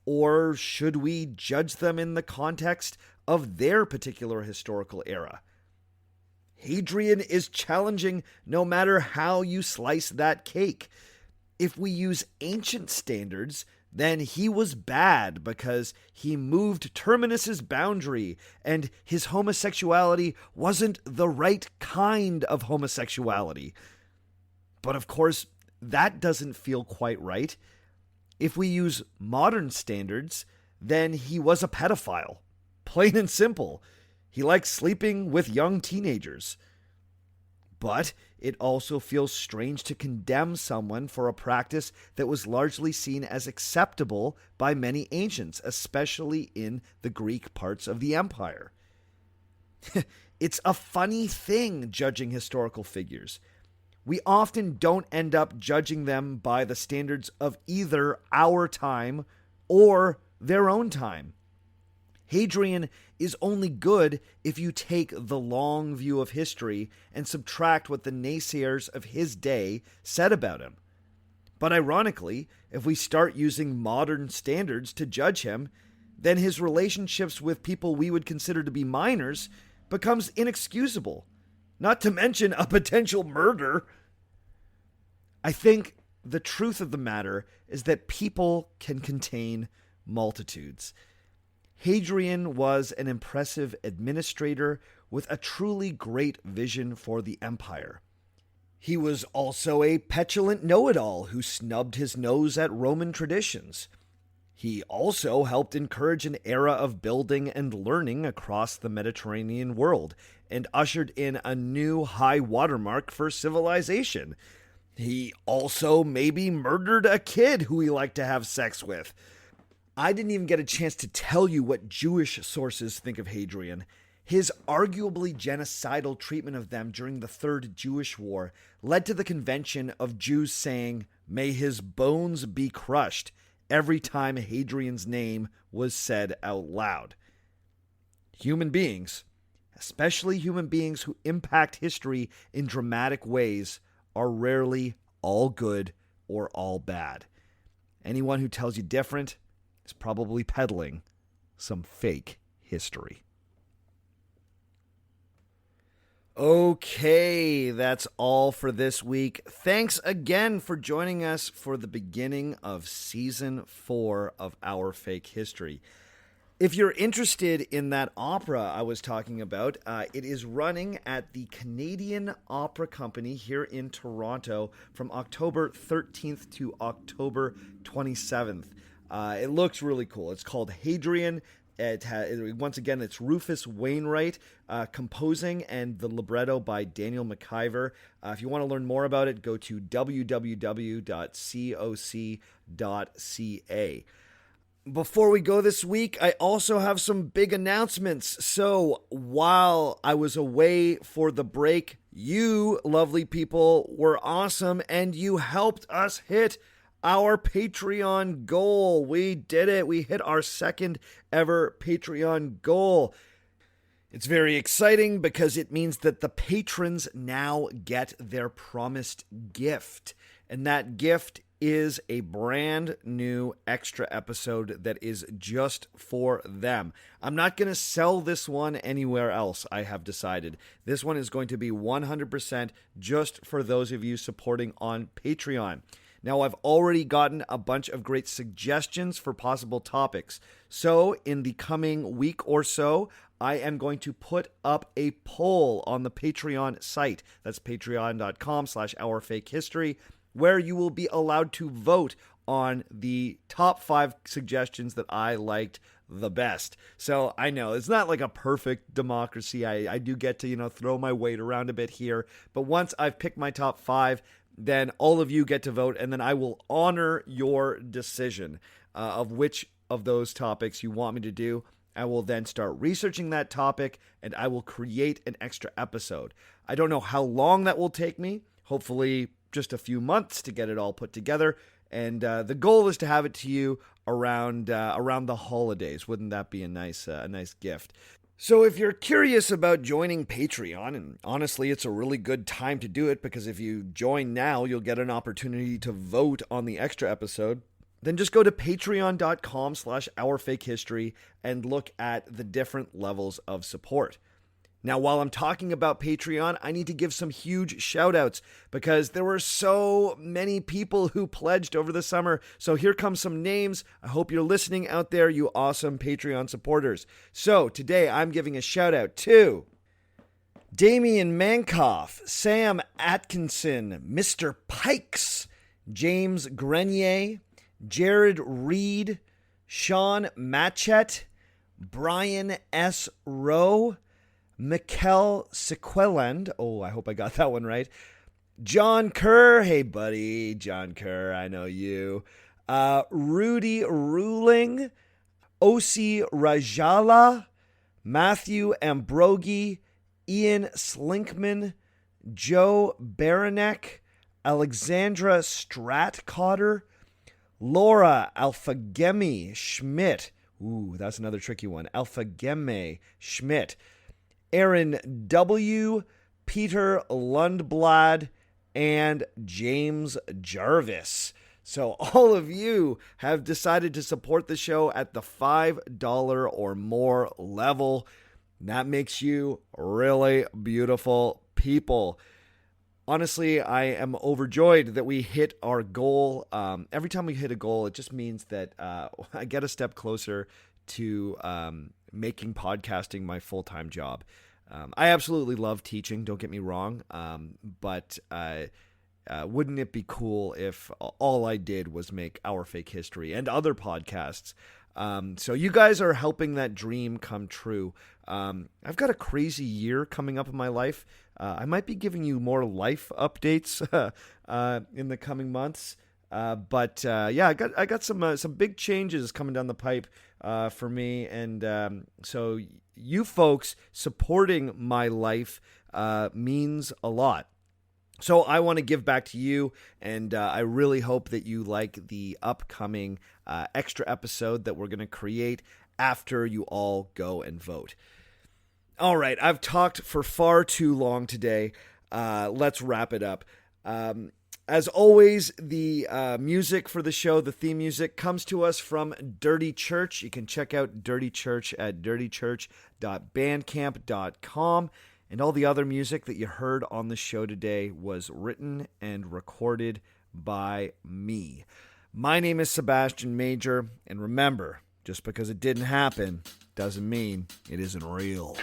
Or should we judge them in the context of their particular historical era? Hadrian is challenging no matter how you slice that cake. If we use ancient standards, then he was bad because he moved Terminus's boundary and his homosexuality wasn't the right kind of homosexuality. But of course, that doesn't feel quite right. If we use modern standards, then he was a pedophile. Plain and simple. He liked sleeping with young teenagers. But it also feels strange to condemn someone for a practice that was largely seen as acceptable by many ancients, especially in the Greek parts of the empire. It's a funny thing judging historical figures. We often don't end up judging them by the standards of either our time or their own time. Hadrian is only good if you take the long view of history and subtract what the naysayers of his day said about him. But ironically, if we start using modern standards to judge him, then his relationships with people we would consider to be minors becomes inexcusable, not to mention a potential murder. I think the truth of the matter is that people can contain multitudes. Hadrian was an impressive administrator with a truly great vision for the empire. He was also a petulant know-it-all who snubbed his nose at Roman traditions. He also helped encourage an era of building and learning across the Mediterranean world and ushered in a new high watermark for civilization. He also maybe murdered a kid who he liked to have sex with. I didn't even get a chance to tell you what Jewish sources think of Hadrian. His arguably genocidal treatment of them during the Third Jewish War led to the convention of Jews saying, "May his bones be crushed," every time Hadrian's name was said out loud. Human beings, especially human beings who impact history in dramatic ways, are rarely all good or all bad. Anyone who tells you different is probably peddling some fake history. Okay, that's all for this week. Thanks again for joining us for the beginning of Season 4 of Our Fake History. If you're interested in that opera I was talking about, it is running at the Canadian Opera Company here in Toronto from October 13th to October 27th. It looks really cool. It's called Hadrian. Once again, it's Rufus Wainwright composing, and the libretto by Daniel McIver. If you want to learn more about it, go to www.coc.ca. Before we go this week, I also have some big announcements. So while I was away for the break, You, lovely people, were awesome, and you helped us hit our Patreon goal. We did it. We hit our second ever Patreon goal. It's very exciting because it means that the patrons now get their promised gift. And that gift is a brand new extra episode that is just for them. I'm not going to sell this one anywhere else, I have decided. This one is going to be 100% just for those of you supporting on Patreon. Now, I've already gotten a bunch of great suggestions for possible topics. So, in the coming week or so, I am going to put up a poll on the Patreon site. That's patreon.com/OurFakeHistory, where you will be allowed to vote on the top 5 suggestions that I liked the best. So I know it's not like a perfect democracy. I do get to, throw my weight around a bit here. But once I've picked my top 5, then all of you get to vote, and then I will honor your decision of which of those topics you want me to do. I will then start researching that topic, and I will create an extra episode. I don't know how long that will take me. Hopefully just a few months to get it all put together. And the goal is to have it to you around the holidays. Wouldn't that be a nice gift? So if you're curious about joining Patreon, and honestly, it's a really good time to do it, because if you join now, you'll get an opportunity to vote on the extra episode. Then just go to patreon.com/OurFakeHistory and look at the different levels of support. Now, while I'm talking about Patreon, I need to give some huge shout-outs because there were so many people who pledged over the summer. So here come some names. I hope you're listening out there, you awesome Patreon supporters. So today I'm giving a shout-out to Damian Mankoff, Sam Atkinson, Mr. Pikes, James Grenier, Jared Reed, Sean Matchett, Brian S. Rowe, Mikkel Sequeland. Oh, I hope I got that one right. John Kerr. Hey, buddy. John Kerr. I know you. Rudy Ruling. Osi Rajala. Matthew Ambrogi. Ian Slinkman. Joe Baranek. Alexandra Stratcotter. Laura Alphagemi Schmidt. Ooh, that's another tricky one. Alphagemi Schmidt. Aaron W., Peter Lundblad, and James Jarvis. So all of you have decided to support the show at the $5 or more level. That makes you really beautiful people. Honestly, I am overjoyed that we hit our goal. Every time we hit a goal, it just means that I get a step closer to making podcasting my full-time job. I absolutely love teaching, don't get me wrong, but wouldn't it be cool if all I did was make Our Fake History and other podcasts? So you guys are helping that dream come true. I've got a crazy year coming up in my life. I might be giving you more life updates in the coming months. But I got some big changes coming down the pipe for me, and so you folks supporting my life means a lot. So I want to give back to you, and I really hope that you like the upcoming extra episode that we're going to create after you all go and vote. All right, I've talked for far too long today. Let's wrap it up. As always, the music for the show, the theme music, comes to us from Dirty Church. You can check out Dirty Church at dirtychurch.bandcamp.com. And all the other music that you heard on the show today was written and recorded by me. My name is Sebastian Major, and remember, just because it didn't happen doesn't mean it isn't real.